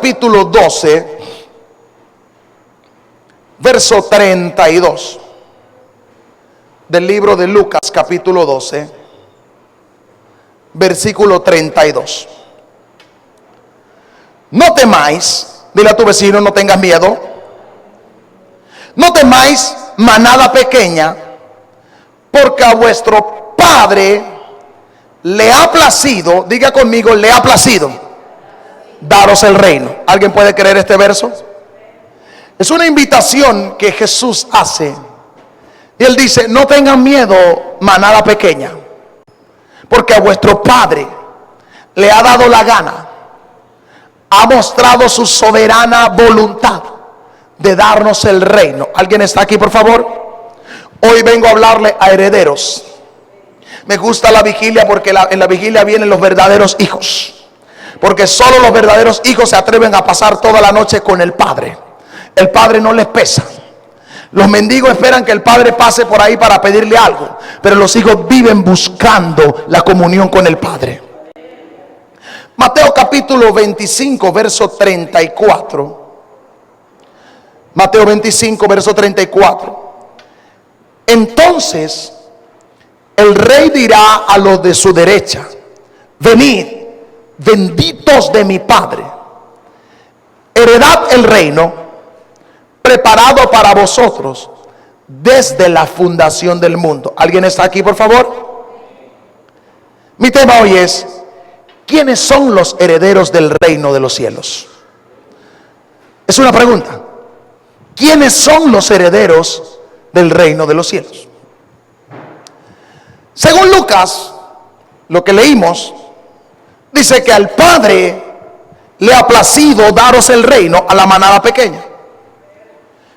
capítulo 12, verso 32. Del libro de Lucas, capítulo 12, versículo 32. No temáis, dile a tu vecino, no tengas miedo. No temáis, manada pequeña, porque a vuestro Padre le ha placido, diga conmigo, le ha placido daros el reino. ¿Alguien puede creer este verso? Es una invitación que Jesús hace. Y Él dice, no tengan miedo, manada pequeña, porque a vuestro Padre le ha dado la gana, ha mostrado su soberana voluntad de darnos el reino. ¿Alguien está aquí, por favor? Hoy vengo a hablarle a herederos. Me gusta la vigilia porque en la vigilia vienen los verdaderos hijos, porque solo los verdaderos hijos se atreven a pasar toda la noche con el Padre. El Padre no les pesa. Los mendigos esperan que el Padre pase por ahí para pedirle algo, pero los hijos viven buscando la comunión con el Padre. Mateo capítulo 25, verso 34. Mateo 25, verso 34. Entonces el rey dirá a los de su derecha: venid, benditos de mi Padre, heredad el reino preparado para vosotros desde la fundación del mundo. ¿Alguien está aquí, por favor? Mi tema hoy es: ¿quiénes son los herederos del reino de los cielos? Es una pregunta. ¿Quiénes son los herederos del reino de los cielos? Según Lucas, lo que leímos, dice que al Padre le ha placido daros el reino a la manada pequeña.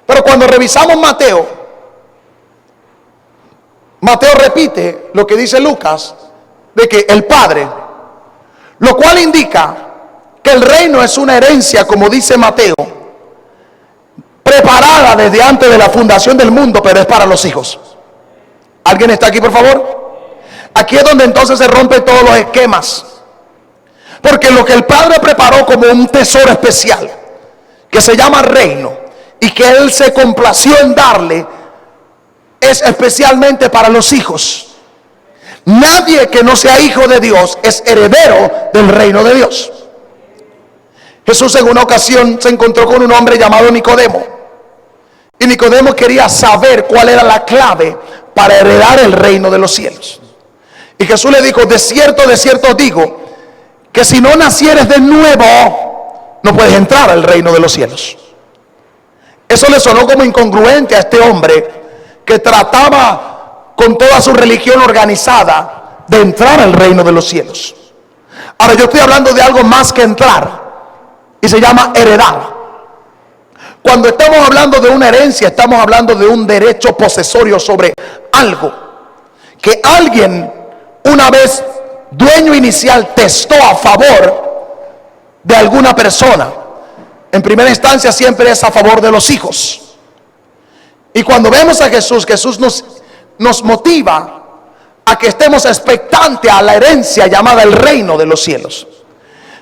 Pero cuando revisamos Mateo repite lo que dice Lucas, de que el Padre, lo cual indica que el reino es una herencia, como dice Mateo, preparada desde antes de la fundación del mundo, pero es para los hijos. ¿Alguien está aquí, por favor? Aquí es donde entonces se rompen todos los esquemas, porque lo que el Padre preparó como un tesoro especial, que se llama reino, y que Él se complació en darle, es especialmente para los hijos. Nadie que no sea hijo de Dios es heredero del reino de Dios. Jesús en una ocasión se encontró con un hombre llamado Nicodemo, y Nicodemo quería saber cuál era la clave para heredar el reino de los cielos. Y Jesús le dijo: de cierto os digo, que si no nacieres de nuevo, no puedes entrar al reino de los cielos. Eso le sonó como incongruente a este hombre que trataba con toda su religión organizada de entrar al reino de los cielos. Ahora yo estoy hablando de algo más que entrar, y se llama heredar. Cuando estamos hablando de una herencia, estamos hablando de un derecho posesorio sobre algo que alguien, una vez dueño inicial, testó a favor de alguna persona. En primera instancia siempre es a favor de los hijos. Y cuando vemos a Jesús, Jesús nos motiva a que estemos expectantes a la herencia llamada el reino de los cielos.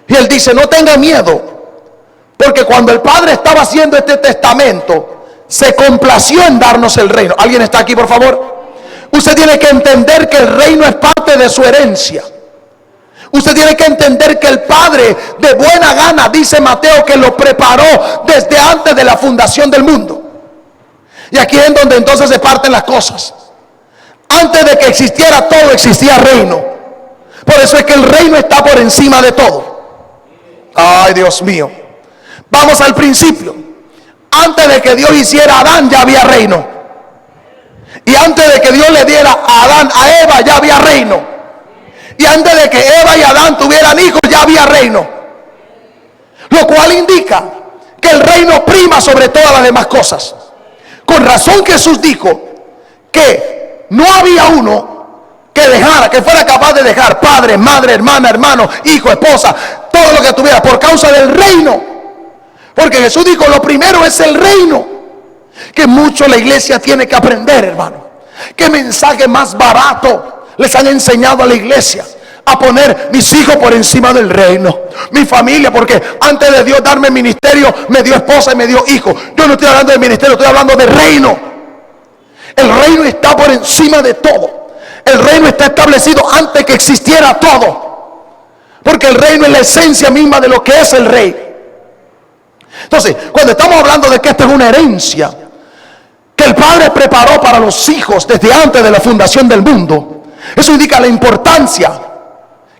Y Él dice: no tenga miedo, porque cuando el Padre estaba haciendo este testamento, se complació en darnos el reino. ¿Alguien está aquí, por favor? Usted tiene que entender que el reino es parte de su herencia. Usted tiene que entender que el Padre de buena gana, dice Mateo, que lo preparó desde antes de la fundación del mundo. Y aquí es donde entonces se parten las cosas. Antes de que existiera todo, existía reino. Por eso es que el reino está por encima de todo. Ay, Dios mío. Vamos al principio. Antes de que Dios hiciera a Adán, ya había reino. Y antes de que Dios le diera a Adán, a Eva, ya había reino. Y antes de que Eva y Adán tuvieran hijos, ya había reino. Lo cual indica que el reino prima sobre todas las demás cosas. Con razón Jesús dijo que no había uno que dejara, que fuera capaz de dejar padre, madre, hermana, hermano, hijo, esposa, todo lo que tuviera por causa del reino. Porque Jesús dijo: lo primero es el reino. Que mucho la iglesia tiene que aprender, hermano. ¿Qué mensaje más barato les han enseñado a la iglesia? a poner mis hijos por encima del reino, mi familia, porque antes de Dios darme ministerio, me dio esposa y me dio hijos. Yo no estoy hablando de ministerio, estoy hablando de reino. El reino está por encima de todo. El reino está establecido antes que existiera todo, porque el reino es la esencia misma de lo que es el rey. Entonces, cuando estamos hablando de que esta es una herencia que el Padre preparó para los hijos desde antes de la fundación del mundo, eso indica la importancia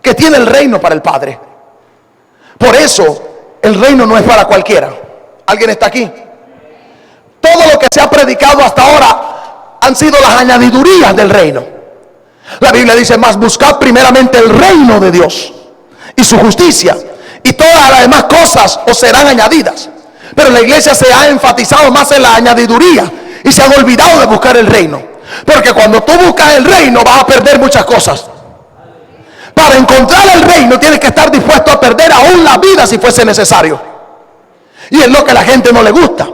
que tiene el reino para el Padre. Por eso el reino no es para cualquiera. ¿Alguien está aquí? Todo lo que se ha predicado hasta ahora han sido las añadidurías del reino. La Biblia dice: más buscad primeramente el reino de Dios y su justicia, y todas las demás cosas os serán añadidas. Pero la iglesia se ha enfatizado más en la añadiduría y se han olvidado de buscar el reino, porque cuando tú buscas el reino vas a perder muchas cosas. Para encontrar el reino tienes que estar dispuesto a perder aún la vida si fuese necesario. Y es lo que a la gente no le gusta.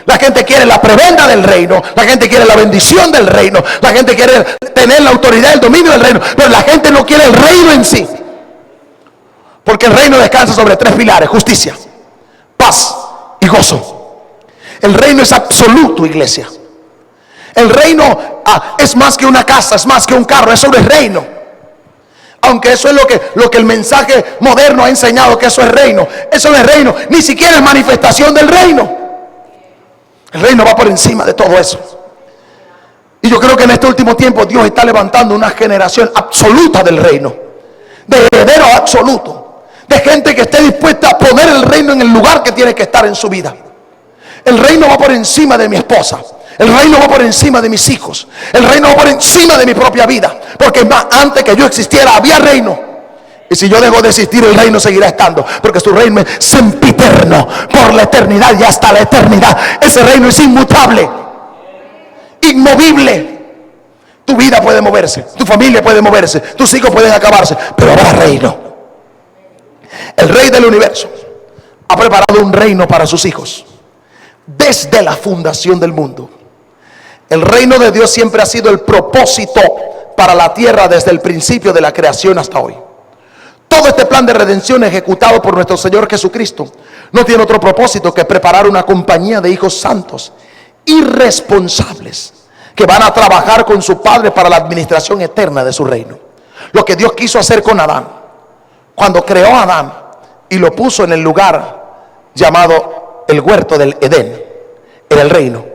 La gente quiere la prebenda del reino, la gente quiere la bendición del reino, la gente quiere tener la autoridad, el dominio del reino, pero la gente no quiere el reino en sí. Porque el reino descansa sobre tres pilares: justicia, paz y gozo. El reino es absoluto, iglesia. El reino es más que una casa, es más que un carro, eso no es reino. Aunque eso es lo que el mensaje moderno ha enseñado, que eso es reino. Eso no es reino, ni siquiera es manifestación del reino. El reino va por encima de todo eso. Y yo creo que en este último tiempo Dios está levantando una generación absoluta del reino, de herederos absolutos, de gente que esté dispuesta a poner el reino en el lugar que tiene que estar en su vida. El reino va por encima de mi esposa. El reino va por encima de mis hijos. El reino va por encima de mi propia vida. Porque más, antes que yo existiera había reino. Y si yo dejo de existir, el reino seguirá estando, porque su reino es sempiterno, por la eternidad y hasta la eternidad. Ese reino es inmutable, inmovible. Tu vida puede moverse, tu familia puede moverse, tus hijos pueden acabarse, pero habrá reino. El Rey del universo ha preparado un reino para sus hijos desde la fundación del mundo. El reino de Dios siempre ha sido el propósito para la tierra desde el principio de la creación hasta hoy. Todo este plan de redención ejecutado por nuestro Señor Jesucristo no tiene otro propósito que preparar una compañía de hijos santos, irresponsables, que van a trabajar con su Padre para la administración eterna de su reino. Lo que Dios quiso hacer con Adán, cuando creó a Adán y lo puso en el lugar llamado el huerto del Edén, era el reino.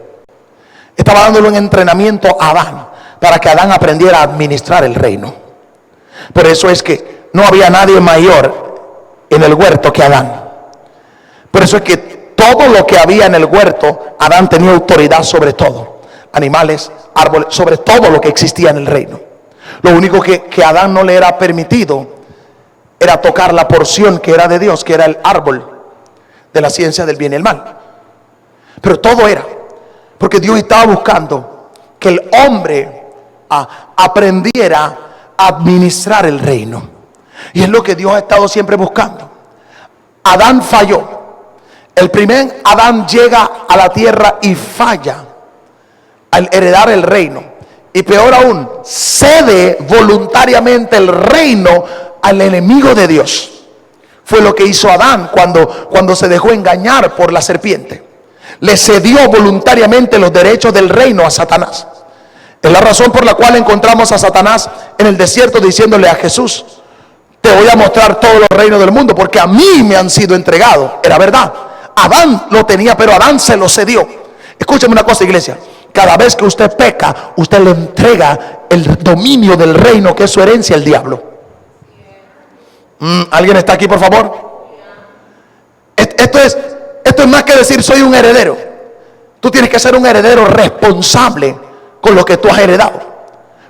Estaba dándole un entrenamiento a Adán para que Adán aprendiera a administrar el reino. Por eso es que no había nadie mayor en el huerto que Adán. Por eso es que todo lo que había en el huerto, Adán tenía autoridad sobre todo. Animales, árboles, sobre todo lo que existía en el reino. Lo único que a Adán no le era permitido era tocar la porción que era de Dios, que era el árbol de la ciencia del bien y el mal. Pero todo era porque Dios estaba buscando que el hombre aprendiera a administrar el reino. Y es lo que Dios ha estado siempre buscando. Adán falló. El primer Adán llega a la tierra y falla al heredar el reino. Y peor aún, cede voluntariamente el reino al enemigo de Dios. Fue lo que hizo Adán cuando se dejó engañar por la serpiente. Le cedió voluntariamente los derechos del reino a Satanás. Es la razón por la cual encontramos a Satanás en el desierto diciéndole a Jesús: te voy a mostrar todos los reinos del mundo porque a mí me han sido entregados. Era verdad, Adán lo tenía, pero Adán se lo cedió. Escúcheme una cosa, iglesia: cada vez que usted peca, usted le entrega el dominio del reino, que es su herencia, al diablo. ¿Alguien está aquí, por favor? Esto es más que decir soy un heredero. Tú tienes que ser un heredero responsable con lo que tú has heredado,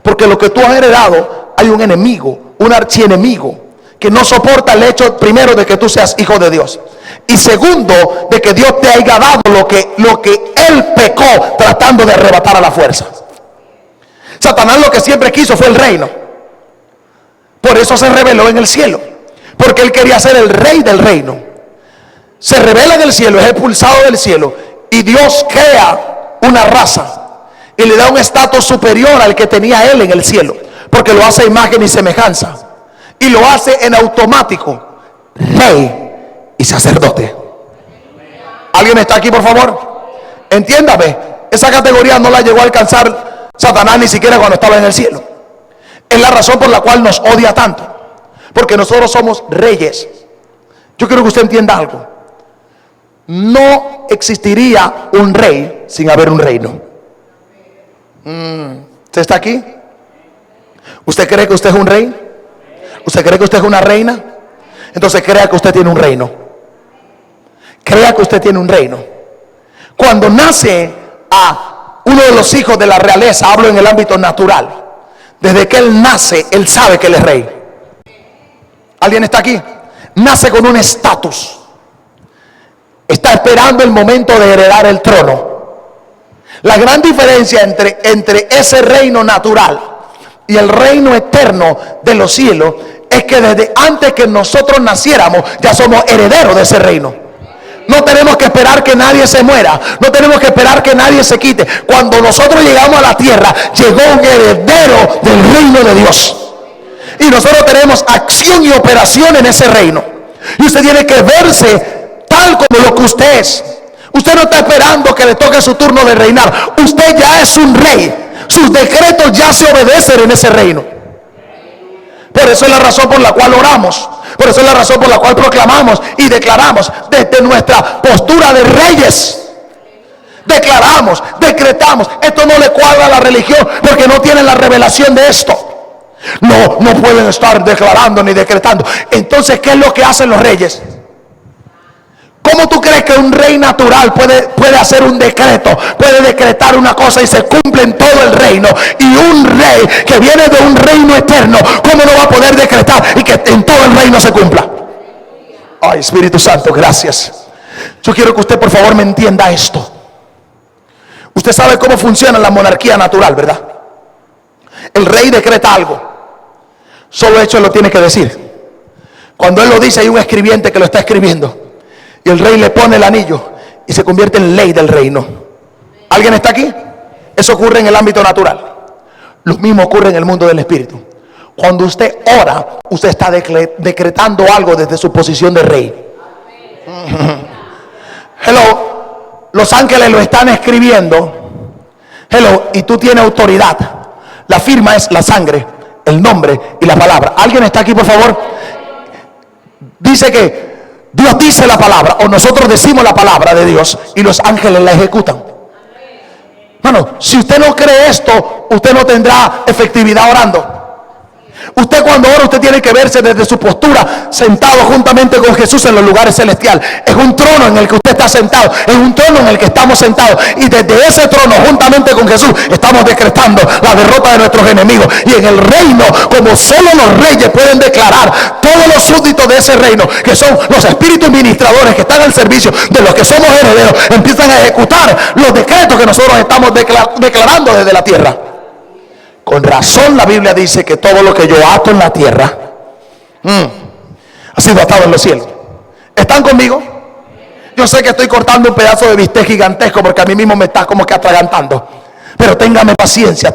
porque lo que tú has heredado, hay un enemigo, un archienemigo, que no soporta el hecho, primero, de que tú seas hijo de Dios, y segundo, de que Dios te haya dado lo que él pecó tratando de arrebatar a la fuerza. Satanás lo que siempre quiso fue el reino. Por eso se rebeló en el cielo, porque él quería ser el rey del reino. Se rebela en el cielo, es expulsado del cielo, y Dios crea una raza y le da un estatus superior al que tenía él en el cielo, porque lo hace a imagen y semejanza. y lo hace en automático: rey y sacerdote. ¿Alguien está aquí, por favor? Entiéndame, esa categoría no la llegó a alcanzar Satanás ni siquiera cuando estaba en el cielo. Es la razón por la cual nos odia tanto, porque nosotros somos reyes. Yo quiero que usted entienda algo: no existiría un rey sin haber un reino. ¿Usted está aquí? ¿Usted cree que usted es un rey? ¿Usted cree que usted es una reina? Entonces crea que usted tiene un reino. Crea que usted tiene un reino. Cuando nace a uno de los hijos de la realeza, hablo en el ámbito natural, desde que él nace, él sabe que él es rey. ¿Alguien está aquí? Nace con un estatus. Está esperando el momento de heredar el trono. La gran diferencia entre ese reino natural y el reino eterno de los cielos es que desde antes que nosotros naciéramos ya somos herederos de ese reino. No tenemos que esperar que nadie se muera, no tenemos que esperar que nadie se quite. Cuando nosotros llegamos a la tierra, llegó un heredero del reino de Dios, y nosotros tenemos acción y operación en ese reino. Y usted tiene que verse tal como lo que usted es. Usted no está esperando que le toque su turno de reinar. Usted ya es un rey. Sus decretos ya se obedecen en ese reino. Por eso es la razón por la cual oramos. Por eso es la razón por la cual proclamamos y declaramos desde nuestra postura de reyes. Declaramos, decretamos. Esto no le cuadra a la religión porque no tienen la revelación de esto. No pueden estar declarando ni decretando. Entonces, ¿qué es lo que hacen los reyes? ¿Cómo tú crees que un rey natural puede hacer un decreto, puede decretar una cosa y se cumple en todo el reino? Y un rey que viene de un reino eterno, ¿cómo no va a poder decretar y que en todo el reino se cumpla? Ay, Espíritu Santo, gracias. Yo quiero que usted, por favor, me entienda esto. Usted sabe cómo funciona la monarquía natural, ¿verdad? El rey decreta algo, solo hecho lo tiene que decir. Cuando él lo dice, hay un escribiente que lo está escribiendo, y el rey le pone el anillo y se convierte en ley del reino. ¿Alguien está aquí? Eso ocurre en el ámbito natural. Lo mismo ocurre en el mundo del espíritu. Cuando usted ora, usted está decretando algo desde su posición de rey. Hello, los ángeles lo están escribiendo. Hello, y tú tienes autoridad. La firma es la sangre, el nombre y la palabra. ¿Alguien está aquí, por favor? Dice que Dios dice la palabra, o nosotros decimos la palabra de Dios, y los ángeles la ejecutan. Bueno, si usted no cree esto, usted no tendrá efectividad orando. Usted cuando ora, usted tiene que verse desde su postura, sentado juntamente con Jesús en los lugares celestiales. Es un trono en el que usted está sentado, es un trono en el que estamos sentados, y desde ese trono, juntamente con Jesús, estamos decretando la derrota de nuestros enemigos. Y en el reino, como solo los reyes pueden declarar, todos los súbditos de ese reino, que son los espíritus ministradores que están al servicio de los que somos herederos, empiezan a ejecutar los decretos que nosotros estamos declarando desde la tierra. Con razón la Biblia dice que todo lo que yo ato en la tierra ha sido atado en los cielos. ¿Están conmigo? Yo sé que estoy cortando un pedazo de bistec gigantesco porque a mí mismo me está como que atragantando. Pero téngame paciencia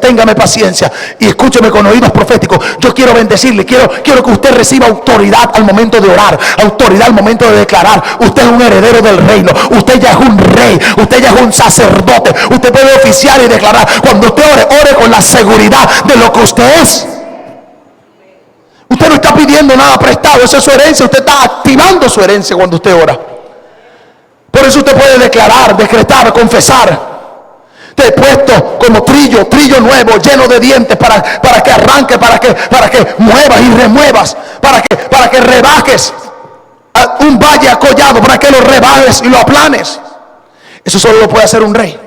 y escúcheme con oídos proféticos. Yo quiero bendecirle, quiero que usted reciba autoridad al momento de orar, autoridad al momento de declarar. Usted es un heredero del reino, usted ya es un rey, usted ya es un sacerdote. Usted puede oficiar y declarar. Cuando usted ore con la seguridad de lo que usted es. Usted no está pidiendo nada prestado, esa es su herencia. Usted está activando su herencia cuando usted ora. Por eso usted puede declarar, decretar, confesar. Te he puesto como trillo nuevo, lleno de dientes, para que arranque, para que muevas y remuevas, para que rebajes un valle acollado, para que lo rebajes y lo aplanes. Eso solo lo puede hacer un rey.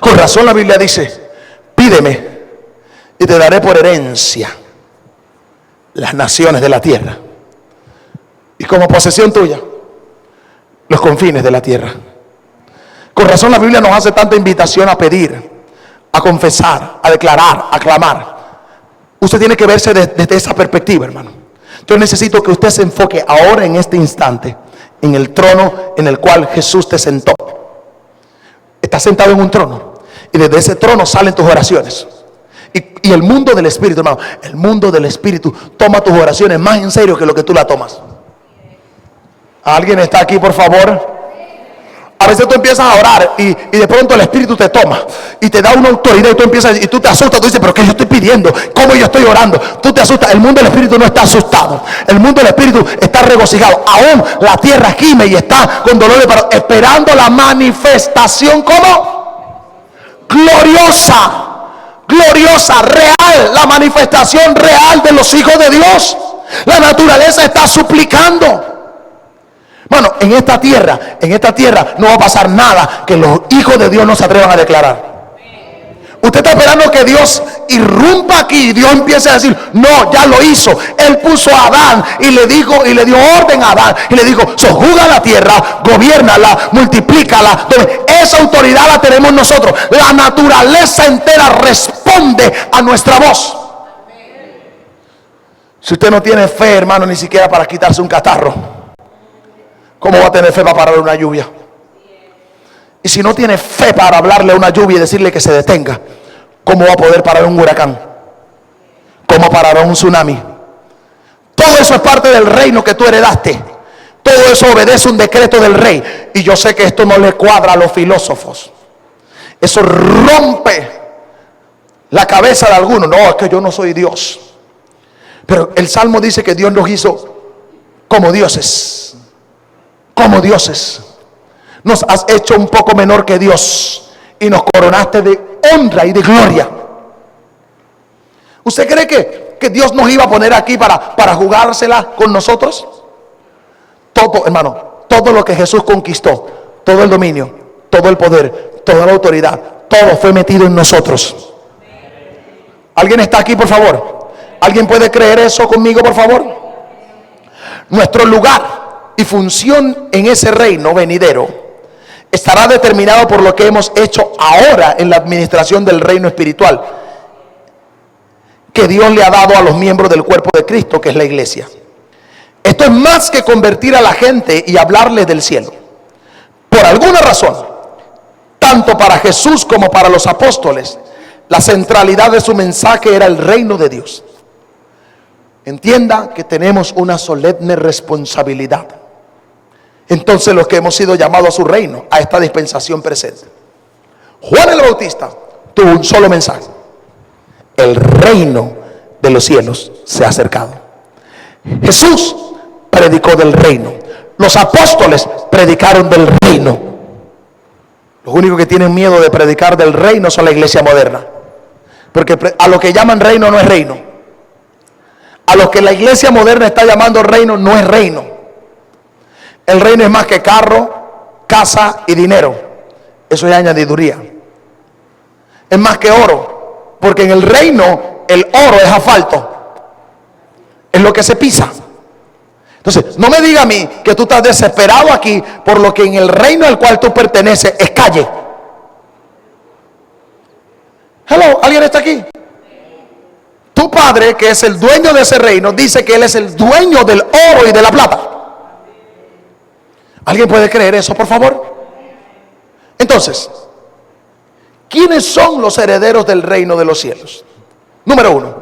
Con razón la Biblia dice: pídeme y te daré por herencia las naciones de la tierra, y como posesión tuya los confines de la tierra. Con razón la Biblia nos hace tanta invitación a pedir, a confesar, a declarar, a clamar. Usted tiene que verse desde esa perspectiva, hermano. Yo necesito que usted se enfoque ahora, en este instante, en el trono en el cual Jesús te sentó. Estás sentado en un trono, y desde ese trono salen tus oraciones. Y el mundo del Espíritu, hermano, el mundo del Espíritu toma tus oraciones más en serio que lo que tú la tomas. ¿Alguien está aquí, por favor? A veces tú empiezas a orar y de pronto el Espíritu te toma y te da una autoridad y tú empiezas y tú te asustas. Tú dices, pero ¿qué yo estoy pidiendo? ¿Cómo yo estoy orando? Tú te asustas. El mundo del Espíritu no está asustado. El mundo del Espíritu está regocijado. Aún la tierra gime y está con dolor de parto, esperando la manifestación como gloriosa, gloriosa, real, la manifestación real de los hijos de Dios. La naturaleza está suplicando. Bueno, en esta tierra no va a pasar nada que los hijos de Dios no se atrevan a declarar. Usted está esperando que Dios irrumpa aquí y Dios empiece a decir, no, ya lo hizo. Él puso a Adán y le dijo, y le dio orden a Adán y le dijo, sojuzga la tierra, gobiérnala, multiplícala. Esa autoridad la tenemos nosotros. La naturaleza entera responde a nuestra voz. Si usted no tiene fe, hermano, ni siquiera para quitarse un catarro, ¿cómo va a tener fe para parar una lluvia? Y si no tiene fe para hablarle a una lluvia y decirle que se detenga, ¿cómo va a poder parar un huracán? ¿Cómo parará un tsunami? Todo eso es parte del reino que tú heredaste. Todo eso obedece un decreto del rey. Y yo sé que esto no le cuadra a los filósofos. Eso rompe la cabeza de algunos. No, es que yo no soy Dios. Pero el Salmo dice que Dios nos hizo como dioses. Como dioses. Nos has hecho un poco menor que Dios y nos coronaste de honra y de gloria. ¿Usted cree que Dios nos iba a poner aquí para jugársela con nosotros? Todo, hermano, todo lo que Jesús conquistó, todo el dominio, todo el poder, toda la autoridad, todo fue metido en nosotros. ¿Alguien está aquí, por favor? ¿Alguien puede creer eso conmigo, por favor? Nuestro lugar y función en ese reino venidero estará determinado por lo que hemos hecho ahora en la administración del reino espiritual que Dios le ha dado a los miembros del cuerpo de Cristo, que es la iglesia. Esto es más que convertir a la gente y hablarle del cielo. Por alguna razón, tanto para Jesús como para los apóstoles, la centralidad de su mensaje era el reino de Dios. Entienda que tenemos una solemne responsabilidad. Entonces los que hemos sido llamados a su reino, a esta dispensación presente. Juan el Bautista tuvo un solo mensaje: el reino de los cielos se ha acercado. Jesús predicó del reino. Los apóstoles predicaron del reino. Los únicos que tienen miedo de predicar del reino son la iglesia moderna, porque a lo que llaman reino no es reino. A lo que la iglesia moderna está llamando reino no es reino. El reino es más que carro, casa y dinero. Eso es añadiduría. Es más que oro, porque en el reino el oro es asfalto, es lo que se pisa. Entonces, no me diga a mí que tú estás desesperado aquí por lo que en el reino al cual tú perteneces es calle. Hello, ¿alguien está aquí? Tu padre, que es el dueño de ese reino, dice que él es el dueño del oro y de la plata. ¿Alguien puede creer eso, por favor? Entonces, ¿quiénes son los herederos del reino de los cielos? Número uno,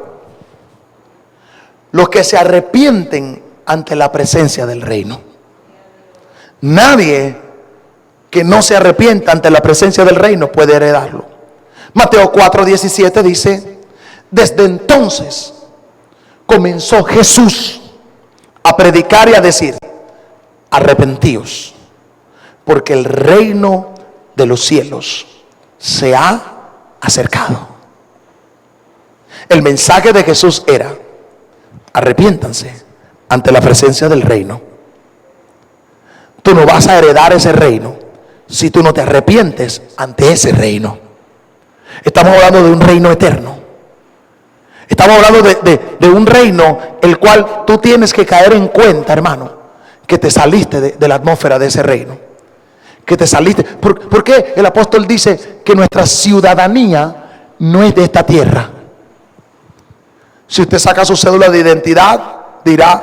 los que se arrepienten ante la presencia del reino. Nadie que no se arrepienta ante la presencia del reino puede heredarlo. Mateo 4:17 dice: desde entonces comenzó Jesús a predicar y a decir: arrepentíos, porque el reino de los cielos se ha acercado. El mensaje de Jesús era: arrepiéntanse ante la presencia del reino. Tú no vas a heredar ese reino si tú no te arrepientes ante ese reino. Estamos hablando de un reino eterno. Estamos hablando de un reino el cual tú tienes que caer en cuenta, hermano, que te saliste de la atmósfera de ese reino, que te saliste. ¿Por qué el apóstol dice que nuestra ciudadanía no es de esta tierra? Si usted saca su cédula de identidad, dirá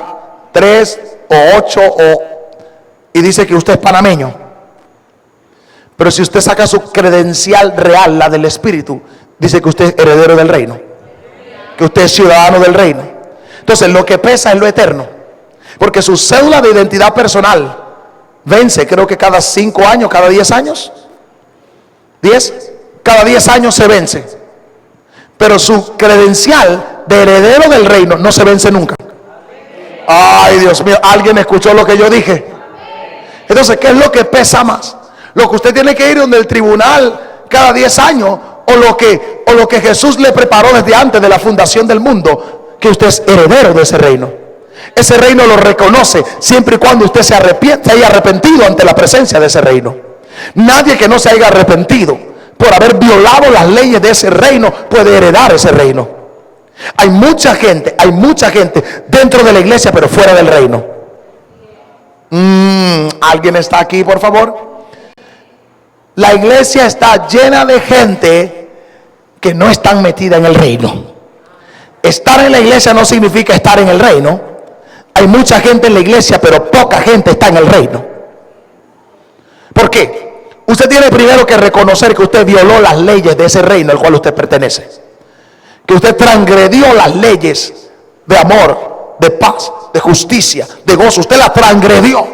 3 o 8 y dice que usted es panameño. Pero si usted saca su credencial real, la del Espíritu, dice que usted es heredero del reino. que usted es ciudadano del reino. Entonces lo que pesa es lo eterno, porque su cédula de identidad personal vence, creo que cada 5 años, cada 10 años. 10, cada 10 años se vence, pero su credencial de heredero del reino no se vence nunca. Ay, Dios mío, ¿alguien escuchó lo que yo dije? Entonces, ¿qué es lo que pesa más? Lo que usted tiene que ir donde el tribunal cada 10 años, o lo que Jesús le preparó desde antes de la fundación del mundo, que usted es heredero de ese reino. Ese reino lo reconoce siempre y cuando usted se haya arrepentido ante la presencia de ese reino. Nadie que no se haya arrepentido por haber violado las leyes de ese reino puede heredar ese reino. Hay mucha gente dentro de la iglesia, pero fuera del reino. ¿Alguien está aquí, por favor? La iglesia está llena de gente que no están metida en el reino. Estar en la iglesia no significa estar en el reino. Hay mucha gente en la iglesia, pero poca gente está en el reino. ¿Por qué? Usted tiene primero que reconocer que usted violó las leyes de ese reino al cual usted pertenece. Que usted transgredió las leyes de amor, de paz, de justicia, de gozo. Usted las transgredió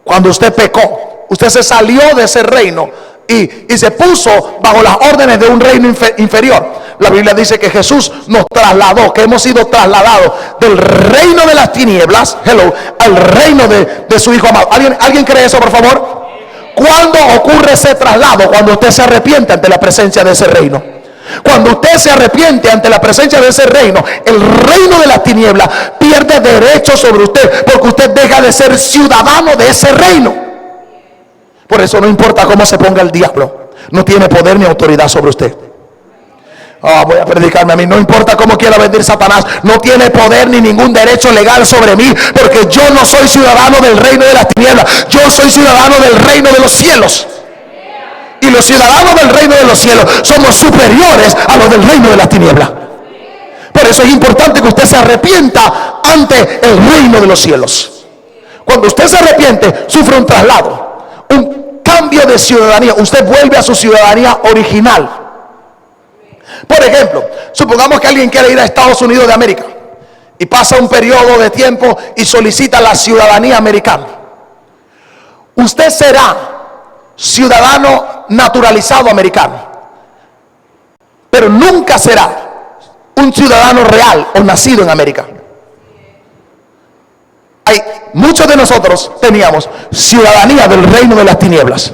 cuando usted pecó. Usted se salió de ese reino y se puso bajo las órdenes de un reino inferior. La Biblia dice que Jesús nos trasladó, que hemos sido trasladados del reino de las tinieblas, al reino de su Hijo amado. ¿Alguien cree eso, por favor? ¿Cuándo ocurre ese traslado? Cuando usted se arrepiente ante la presencia de ese reino. Cuando usted se arrepiente ante la presencia de ese reino, el reino de las tinieblas pierde derecho sobre usted, porque usted deja de ser ciudadano de ese reino. Por eso no importa cómo se ponga el diablo, no tiene poder ni autoridad sobre usted. Voy a predicarme a mí. No importa cómo quiera venir Satanás, no tiene poder ni ningún derecho legal sobre mí, porque yo no soy ciudadano del reino de las tinieblas, yo soy ciudadano del reino de los cielos. Y los ciudadanos del reino de los cielos somos superiores a los del reino de las tinieblas. Por eso es importante que usted se arrepienta ante el reino de los cielos. Cuando usted se arrepiente, sufre un traslado, un cambio de ciudadanía. Usted vuelve a su ciudadanía original. Por ejemplo, supongamos que alguien quiere ir a Estados Unidos de América y pasa un periodo de tiempo y solicita la ciudadanía americana. Usted será ciudadano naturalizado americano, pero nunca será un ciudadano real o nacido en América. Muchos de nosotros teníamos ciudadanía del reino de las tinieblas.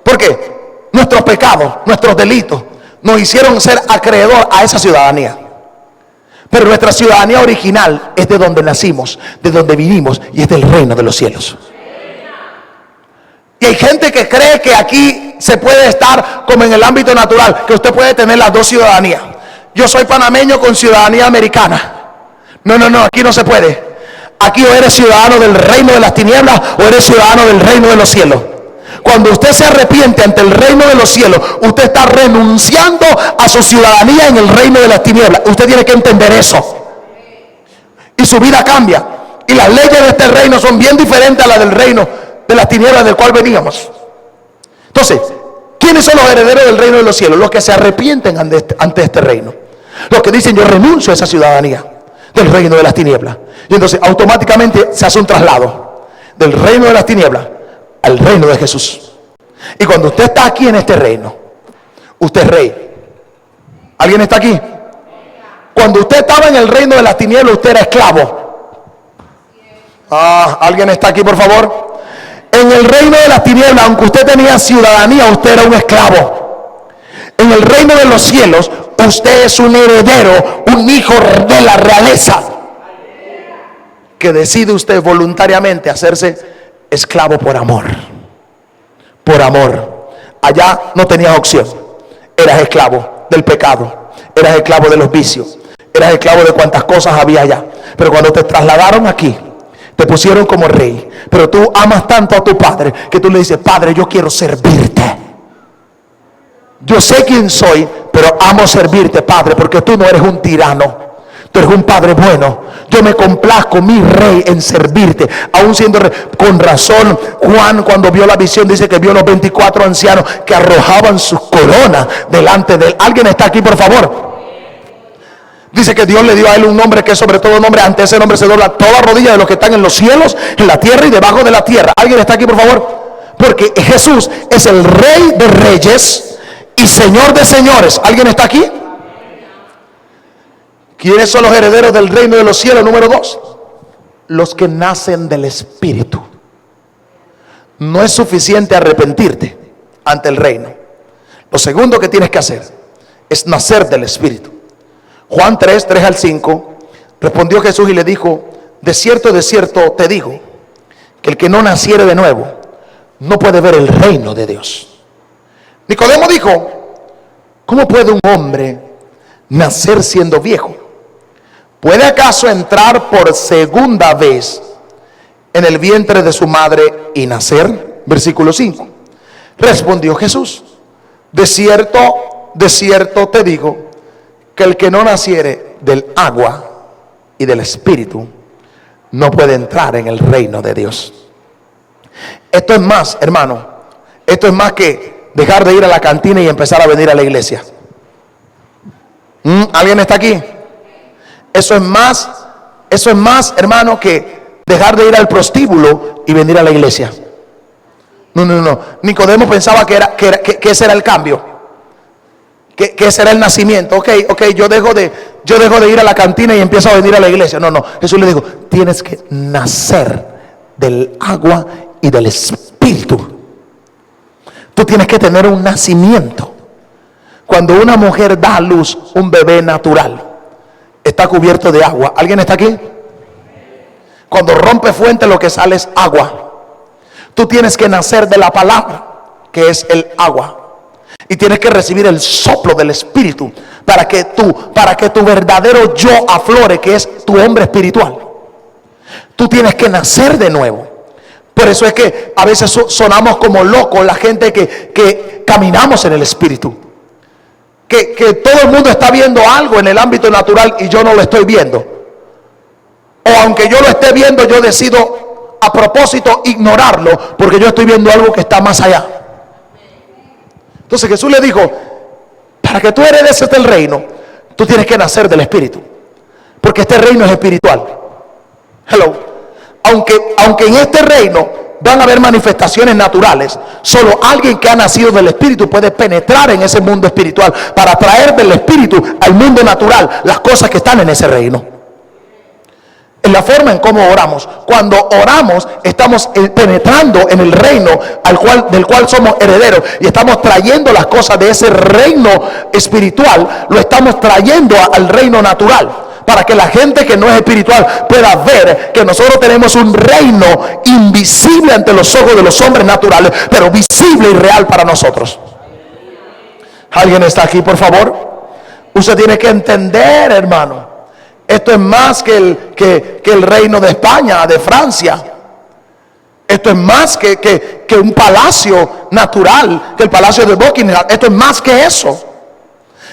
¿Por qué? Nuestros pecados, nuestros delitos nos hicieron ser acreedor a esa ciudadanía. Pero nuestra ciudadanía original es de donde nacimos, de donde vinimos, y es del reino de los cielos. Y hay gente que cree que aquí se puede estar como en el ámbito natural, que usted puede tener las dos ciudadanías. Yo soy panameño con ciudadanía americana. No, aquí no se puede. Aquí o eres ciudadano del reino de las tinieblas o eres ciudadano del reino de los cielos. Cuando usted se arrepiente ante el reino de los cielos, usted está renunciando a su ciudadanía en el reino de las tinieblas. Usted tiene que entender eso. Y su vida cambia. Y las leyes de este reino son bien diferentes a las del reino de las tinieblas del cual veníamos. Entonces, ¿quiénes son los herederos del reino de los cielos? Los que se arrepienten ante este reino. Los que dicen: yo renuncio a esa ciudadanía del reino de las tinieblas. Y entonces automáticamente se hace un traslado del reino de las tinieblas al reino de Jesús. Y cuando usted está aquí en este reino, usted es rey. ¿Alguien está aquí? Cuando usted estaba en el reino de las tinieblas, usted era esclavo. ¿Alguien está aquí, por favor? En el reino de las tinieblas, aunque usted tenía ciudadanía, usted era un esclavo. En el reino de los cielos, usted es un heredero, un hijo de la realeza, que decide usted voluntariamente hacerse esclavo por amor. Por amor. Allá no tenías opción. Eras esclavo del pecado, eras esclavo de los vicios, eras esclavo de cuantas cosas había allá. Pero cuando te trasladaron aquí, te pusieron como rey. Pero tú amas tanto a tu padre que tú le dices: Padre, yo quiero servirte. Yo sé quién soy, pero amo servirte, Padre, porque tú no eres un tirano. Tú eres un Padre bueno. Yo me complazco, mi rey, en servirte, aún siendo rey. Con razón, Juan, cuando vio la visión, dice que vio los 24 ancianos que arrojaban sus coronas delante de él. ¿Alguien está aquí, por favor? Dice que Dios le dio a él un nombre que es sobre todo nombre. Ante ese nombre se dobla toda rodilla de los que están en los cielos, en la tierra y debajo de la tierra. ¿Alguien está aquí, por favor? Porque Jesús es el Rey de reyes y Señor de señores. ¿Alguien está aquí? ¿Quiénes son los herederos del reino de los cielos? Número 2, los que nacen del Espíritu. No es suficiente arrepentirte ante el reino. Lo segundo que tienes que hacer es nacer del Espíritu. Juan 3, 3 al 5, respondió Jesús y le dijo: de cierto te digo, que el que no naciere de nuevo, no puede ver el reino de Dios. Nicodemo dijo: ¿cómo puede un hombre nacer siendo viejo? ¿Puede acaso entrar por segunda vez en el vientre de su madre y nacer? Versículo 5. Respondió Jesús: de cierto te digo, que el que no naciere del agua y del Espíritu no puede entrar en el reino de Dios. Esto es más, hermano, esto es más que dejar de ir a la cantina y empezar a venir a la iglesia. ¿Alguien está aquí? Eso es más, hermano, que dejar de ir al prostíbulo y venir a la iglesia. No. Nicodemo pensaba que ese era el cambio. Que ese era el nacimiento. Ok, yo dejo de ir a la cantina y empiezo a venir a la iglesia. No. Jesús le dijo: tienes que nacer del agua y del Espíritu. Tú tienes que tener un nacimiento. Cuando una mujer da a luz un bebé natural, está cubierto de agua. ¿Alguien está aquí? Cuando rompe fuente, lo que sale es agua. Tú tienes que nacer de la palabra, que es el agua. Y tienes que recibir el soplo del Espíritu para que tu verdadero yo aflore, que es tu hombre espiritual. Tú tienes que nacer de nuevo. Por eso es que a veces sonamos como locos la gente que caminamos en el Espíritu. Que todo el mundo está viendo algo en el ámbito natural y yo no lo estoy viendo. O aunque yo lo esté viendo, yo decido a propósito ignorarlo, porque yo estoy viendo algo que está más allá. Entonces Jesús le dijo: para que tú heredes el reino, tú tienes que nacer del Espíritu, porque este reino es espiritual. Hello. Aunque en este reino van a haber manifestaciones naturales, solo alguien que ha nacido del Espíritu puede penetrar en ese mundo espiritual para traer del Espíritu al mundo natural las cosas que están en ese reino. En la forma en cómo oramos. Cuando oramos, estamos penetrando en el reino del cual somos herederos, y estamos trayendo las cosas de ese reino espiritual, lo estamos trayendo al reino natural, para que la gente que no es espiritual pueda ver que nosotros tenemos un reino invisible ante los ojos de los hombres naturales, pero visible y real para nosotros. ¿Alguien está aquí, por favor? Usted tiene que entender, hermano, esto es más que el reino de España, de Francia. Esto es más que un palacio natural, que el palacio de Buckingham. Esto es más que eso.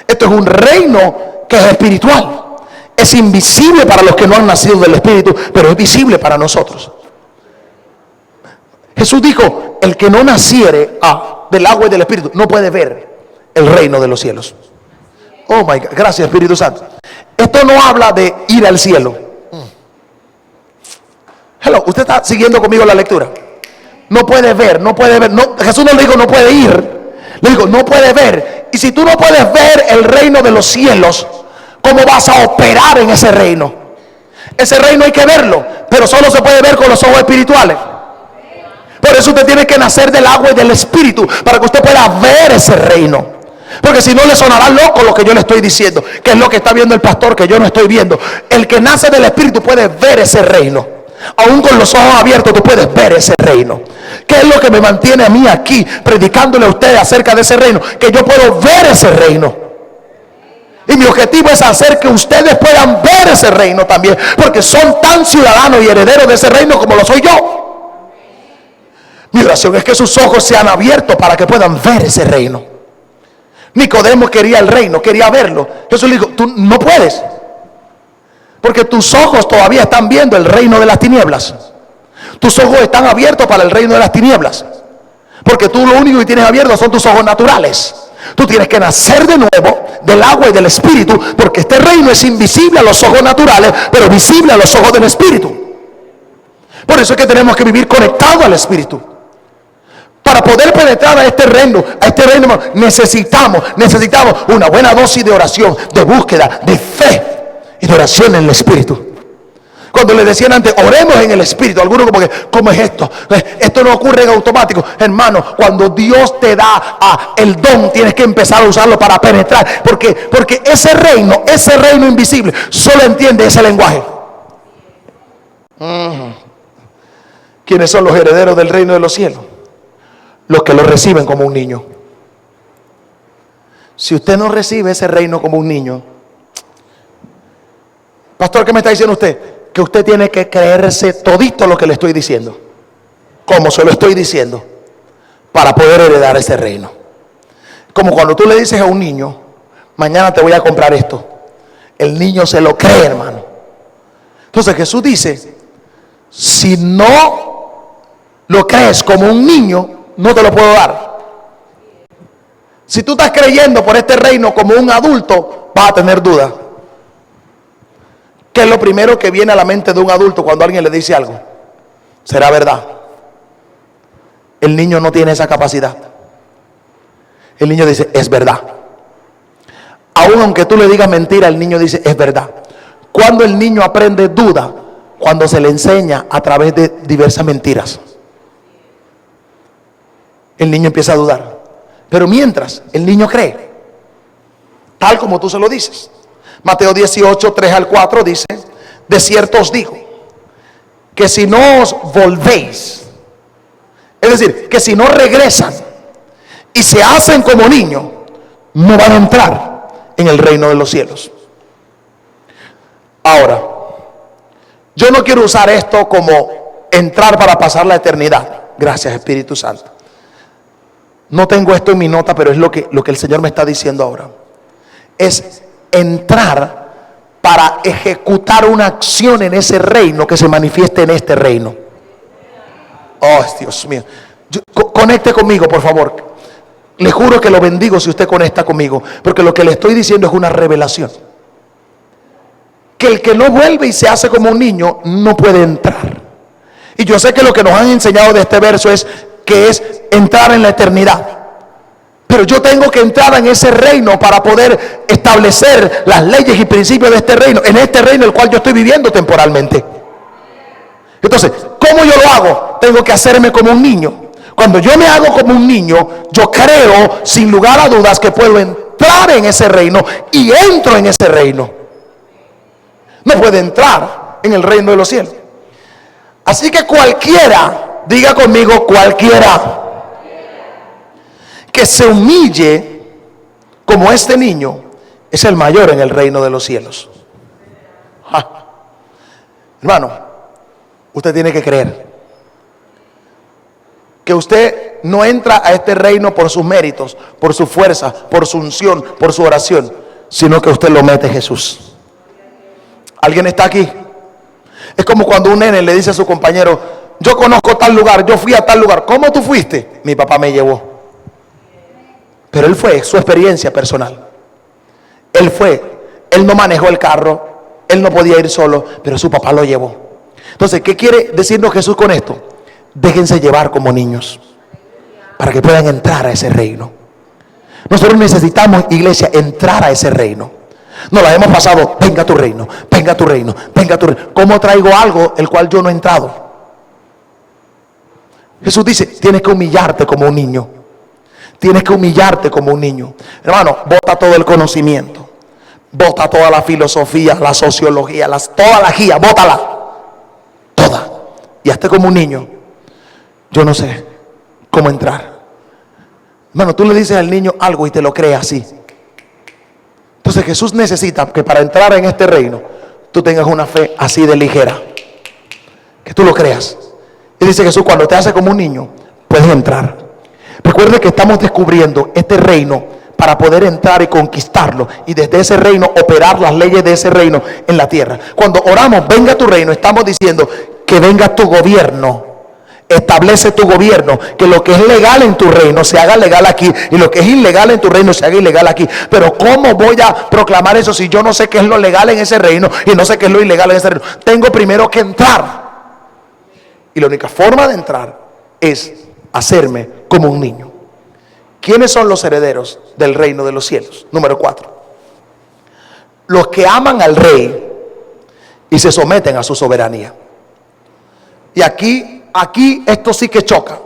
Esto es un reino que es espiritual. Es invisible para los que no han nacido del Espíritu, pero es visible para nosotros. Jesús dijo: el que no naciere del agua y del Espíritu no puede ver el reino de los cielos. Oh my God, gracias Espíritu Santo. Esto no habla de ir al cielo. Hello, usted está siguiendo conmigo la lectura. No puede ver. No, Jesús no le dijo no puede ir, le dijo no puede ver. Y si tú no puedes ver el reino de los cielos, ¿cómo vas a operar en ese reino? Ese reino hay que verlo, pero solo se puede ver con los ojos espirituales. Por eso usted tiene que nacer del agua y del Espíritu, para que usted pueda ver ese reino. Porque si no, le sonará loco lo que yo le estoy diciendo, que es lo que está viendo el pastor, que yo no estoy viendo. El que nace del Espíritu puede ver ese reino. Aún con los ojos abiertos tú puedes ver ese reino. ¿Qué es lo que me mantiene a mí aquí predicándole a ustedes acerca de ese reino? Que yo puedo ver ese reino. Y mi objetivo es hacer que ustedes puedan ver ese reino también, porque son tan ciudadanos y herederos de ese reino como lo soy yo. Mi oración es que sus ojos sean abiertos para que puedan ver ese reino. Nicodemo quería el reino, quería verlo. Jesús le dijo: tú no puedes, porque tus ojos todavía están viendo el reino de las tinieblas. Tus ojos están abiertos para el reino de las tinieblas, porque tú lo único que tienes abierto son tus ojos naturales. Tú tienes que nacer de nuevo del agua y del Espíritu, porque este reino es invisible a los ojos naturales, pero visible a los ojos del Espíritu. Por eso es que tenemos que vivir conectados al Espíritu. Para poder penetrar a este reino, necesitamos una buena dosis de oración, de búsqueda, de fe y de oración en el Espíritu. Cuando le decían antes, oremos en el Espíritu, algunos como que, ¿cómo es esto? Esto no ocurre en automático. Hermano, cuando Dios te da el don, tienes que empezar a usarlo para penetrar. Porque ese reino invisible, solo entiende ese lenguaje. ¿Quiénes son los herederos del reino de los cielos? Los que lo reciben como un niño. Si usted no recibe ese reino como un niño, pastor, ¿qué me está diciendo usted? Que usted tiene que creerse todito lo que le estoy diciendo, como se lo estoy diciendo, para poder heredar ese reino. Como cuando tú le dices a un niño, mañana te voy a comprar esto, el niño se lo cree, hermano. Entonces Jesús dice, si no lo crees como un niño, no te lo puedo dar. Si tú estás creyendo por este reino como un adulto, vas a tener dudas. ¿Qué es lo primero que viene a la mente de un adulto cuando alguien le dice algo? ¿Será verdad? El niño no tiene esa capacidad. El niño dice, es verdad. Aún aunque tú le digas mentira, el niño dice, es verdad. Cuando el niño aprende duda, cuando se le enseña a través de diversas mentiras. El niño empieza a dudar. Pero mientras, el niño cree, tal como tú se lo dices. Mateo 18, 3 al 4 dice, de cierto os digo, que si no os volvéis, es decir, que si no regresan y se hacen como niños, no van a entrar en el reino de los cielos. Ahora, yo no quiero usar esto como entrar para pasar la eternidad. Gracias, Espíritu Santo. No tengo esto en mi nota, pero es lo que el Señor me está diciendo ahora. Es entrar para ejecutar una acción en ese reino que se manifieste en este reino. Oh, Dios mío. Conecte conmigo, por favor. Le juro que lo bendigo si usted conecta conmigo, porque lo que le estoy diciendo es una revelación. Que el que no vuelve y se hace como un niño no puede entrar. Y yo sé que lo que nos han enseñado de este verso es que es entrar en la eternidad. Pero yo tengo que entrar en ese reino para poder establecer las leyes y principios de este reino, en este reino el cual yo estoy viviendo temporalmente. Entonces, ¿cómo yo lo hago? Tengo que hacerme como un niño. Cuando yo me hago como un niño, yo creo sin lugar a dudas que puedo entrar en ese reino y entro en ese reino. No puede entrar en el reino de los cielos. Así que cualquiera, diga conmigo, cualquiera que se humille como este niño es el mayor en el reino de los cielos. Hermano, usted tiene que creer que usted no entra a este reino por sus méritos, por su fuerza, por su unción, por su oración, sino que usted lo mete Jesús. ¿Alguien está aquí? Es como cuando un nene le dice a su compañero, yo conozco tal lugar, yo fui a tal lugar. ¿Cómo tú fuiste? Mi papá me llevó. Pero él fue, su experiencia personal. Él no manejó el carro, él no podía ir solo, pero su papá lo llevó. Entonces, ¿qué quiere decirnos Jesús con esto? Déjense llevar como niños, para que puedan entrar a ese reino. Nosotros necesitamos, iglesia, entrar a ese reino. Nos la hemos pasado, venga tu reino, venga tu reino, venga tu reino. ¿Cómo traigo algo el cual yo no he entrado? Jesús dice, tienes que humillarte como un niño. Tienes que humillarte como un niño. Hermano, bota todo el conocimiento. Bota toda la filosofía, la sociología, toda la guía, bótala. Toda. Y hazte como un niño. Yo no sé cómo entrar. Hermano, tú le dices al niño algo y te lo cree así. Entonces Jesús necesita que para entrar en este reino, tú tengas una fe así de ligera. Que tú lo creas. Y dice Jesús, cuando te hace como un niño, puedes entrar. Recuerde que estamos descubriendo este reino para poder entrar y conquistarlo, y desde ese reino operar las leyes de ese reino en la tierra. Cuando oramos, venga tu reino, estamos diciendo que venga tu gobierno establece tu gobierno, que lo que es legal en tu reino se haga legal aquí, y lo que es ilegal en tu reino se haga ilegal aquí. Pero ¿cómo voy a proclamar eso si yo no sé qué es lo legal en ese reino y no sé qué es lo ilegal en ese reino? Tengo primero que entrar, y la única forma de entrar es hacerme como un niño. ¿Quiénes son los herederos del reino de los cielos? Número 4. Los que aman al rey y se someten a su soberanía. Y aquí esto sí que choca.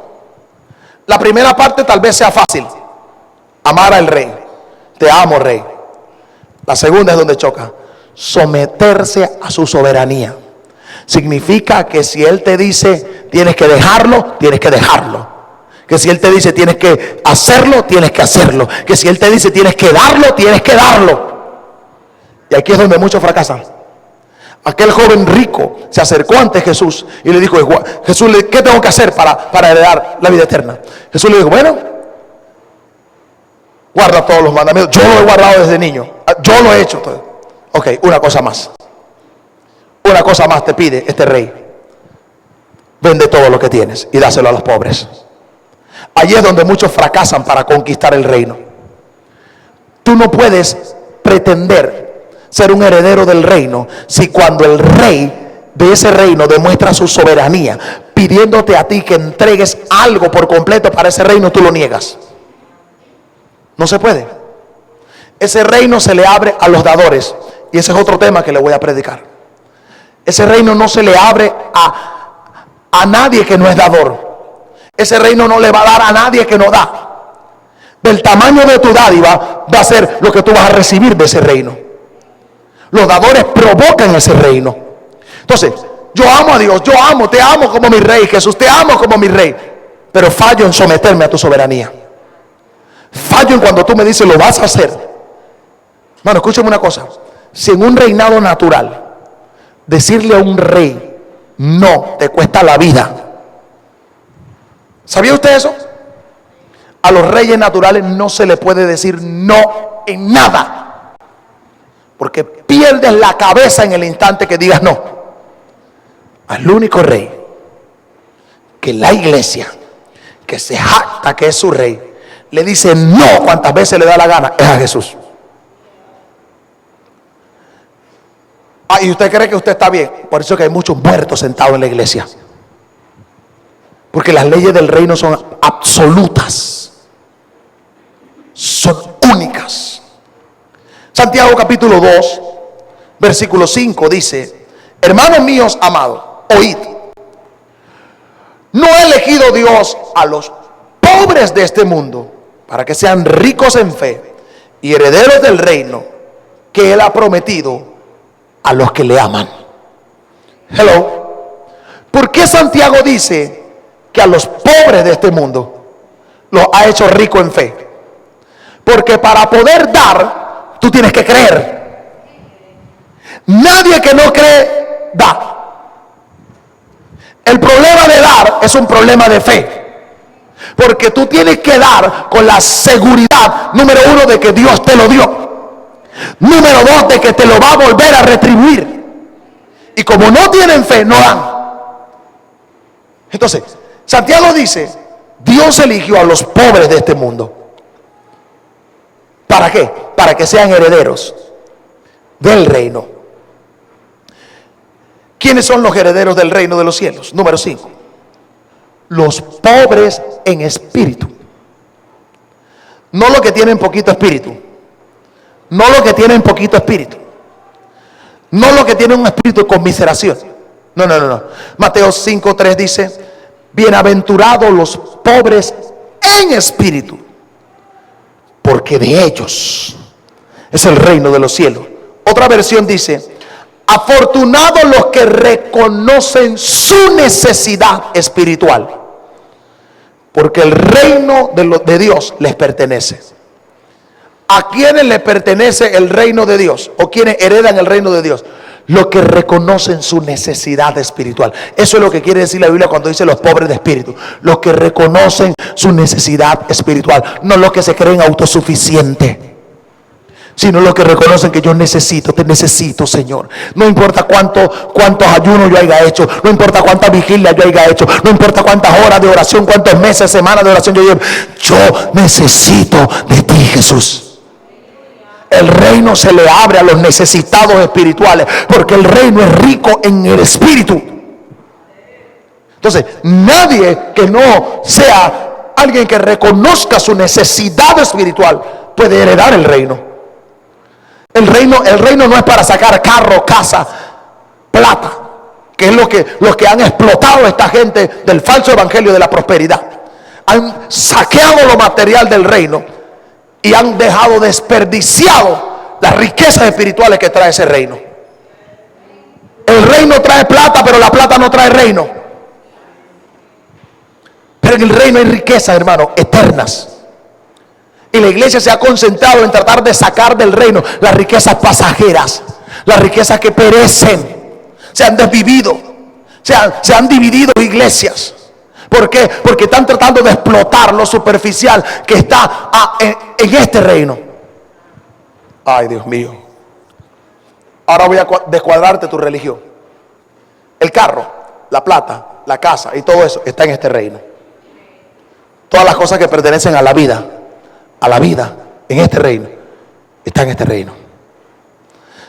La primera parte tal vez sea fácil: amar al rey. Te amo, rey. La segunda es donde choca: someterse a su soberanía. Significa que si él te dice tienes que dejarlo, tienes que dejarlo. Que si él te dice tienes que hacerlo, tienes que hacerlo. Que si él te dice tienes que darlo, tienes que darlo. Y aquí es donde muchos fracasan. Aquel joven rico se acercó ante Jesús y le dijo: Jesús, ¿qué tengo que hacer para heredar la vida eterna? Jesús le dijo: bueno, guarda todos los mandamientos. Yo lo he guardado desde niño, yo lo he hecho todo. Ok, una cosa más. Una cosa más te pide este rey: vende todo lo que tienes y dáselo a los pobres. Allí es donde muchos fracasan para conquistar el reino. Tú no puedes pretender ser un heredero del reino si cuando el rey de ese reino demuestra su soberanía, pidiéndote a ti que entregues algo por completo para ese reino, tú lo niegas. No se puede. Ese reino se le abre a los dadores, y ese es otro tema que le voy a predicar. Ese reino no se le abre a nadie que no es dador. Ese reino no le va a dar a nadie que no da. Del tamaño de tu dádiva va a ser lo que tú vas a recibir de ese reino. Los dadores provocan ese reino. Entonces, yo amo a Dios, te amo como mi rey, Jesús, te amo como mi rey, pero fallo en someterme a tu soberanía. Fallo en cuando tú me dices lo vas a hacer. Bueno, escúchame una cosa: si en un reinado natural decirle a un rey no te cuesta la vida, ¿sabía usted eso? A los reyes naturales no se le puede decir no en nada, porque pierdes la cabeza en el instante que digas no. Al único rey que la iglesia, que se jacta que es su rey, le dice no cuantas veces le da la gana, es a Jesús. Y usted cree que usted está bien. Por eso que hay muchos muertos sentados en la iglesia, porque las leyes del reino son absolutas, son únicas. Santiago capítulo 2 versículo 5 dice: hermanos míos amados, oíd, no ha elegido Dios a los pobres de este mundo para que sean ricos en fe y herederos del reino que Él ha prometido a los que le aman. Hello. ¿Por qué Santiago dice que a los pobres de este mundo los ha hecho ricos en fe? Porque para poder dar, tú tienes que creer. Nadie que no cree da. El problema de dar es un problema de fe, porque tú tienes que dar con la seguridad, número 1, de que Dios te lo dio. Número 2, de que te lo va a volver a retribuir. Y como no tienen fe, no dan. Entonces, Santiago dice: Dios eligió a los pobres de este mundo. ¿Para qué? Para que sean herederos del reino. ¿Quiénes son los herederos del reino de los cielos? Número 5. Los pobres en espíritu. No los que tienen poquito espíritu. No los que tienen poquito espíritu. No los que tienen un espíritu de conmiseración. No. Mateo 5:3 dice: bienaventurados los pobres en espíritu, porque de ellos es el reino de los cielos. Otra versión dice: afortunados los que reconocen su necesidad espiritual, porque el reino de Dios les pertenece. ¿A quiénes le pertenece el reino de Dios? ¿O quiénes heredan el reino de Dios? Los que reconocen su necesidad espiritual. Eso es lo que quiere decir la Biblia cuando dice los pobres de espíritu. Los que reconocen su necesidad espiritual, no los que se creen autosuficientes. sino los que reconocen que yo necesito, te necesito, Señor. No importa cuántos ayunos yo haya hecho, no importa cuántas vigilias yo haya hecho, no importa cuántas horas de oración, cuántos meses, semanas de oración yo llevo. Yo necesito de ti, Jesús. El reino se le abre a los necesitados espirituales, porque el reino es rico en el espíritu. Entonces, nadie que no sea alguien que reconozca su necesidad espiritual puede heredar el reino. El reino no es para sacar carro, casa, plata, que es lo que han explotado esta gente del falso evangelio de la prosperidad. Han saqueado lo material del reino y han dejado desperdiciado las riquezas espirituales que trae ese reino. El reino trae plata, pero la plata no trae reino. Pero en el reino hay riquezas, hermano, eternas. Y la iglesia se ha concentrado en tratar de sacar del reino las riquezas pasajeras, las riquezas que perecen. Se han desvivido, se han dividido iglesias. ¿Por qué? Porque están tratando de explotar lo superficial que está en este reino. Ay, Dios mío. Ahora voy a descuadrarte tu religión. El carro, la plata, la casa y todo eso está en este reino. Todas las cosas que pertenecen a la vida en este reino, está en este reino.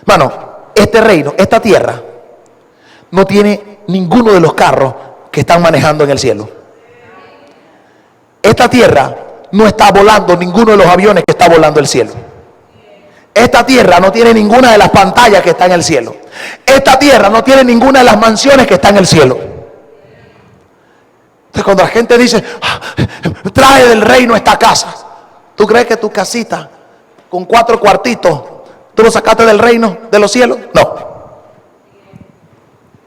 Hermano, este reino, esta tierra, no tiene ninguno de los carros que están manejando en el cielo. Esta tierra no está volando ninguno de los aviones que está volando el cielo. Esta tierra no tiene ninguna de las pantallas que está en el cielo. Esta tierra no tiene ninguna de las mansiones que está en el cielo. Entonces, cuando la gente dice, trae del reino esta casa, ¿tú crees que tu casita con 4 cuartitos tú lo sacaste del reino de los cielos? No.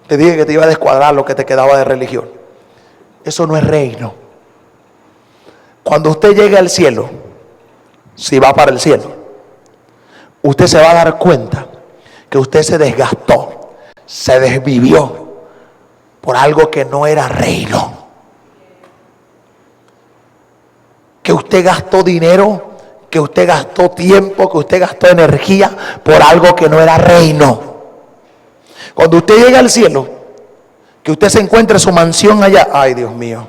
Te dije que te iba a descuadrar lo que te quedaba de religión. Eso no es reino. Cuando usted llegue al cielo, si va para el cielo, usted se va a dar cuenta que usted se desgastó, se desvivió por algo que no era reino. Que usted gastó dinero, que usted gastó tiempo, que usted gastó energía por algo que no era reino. Cuando usted llegue al cielo, que usted se encuentre su mansión allá, ay Dios mío,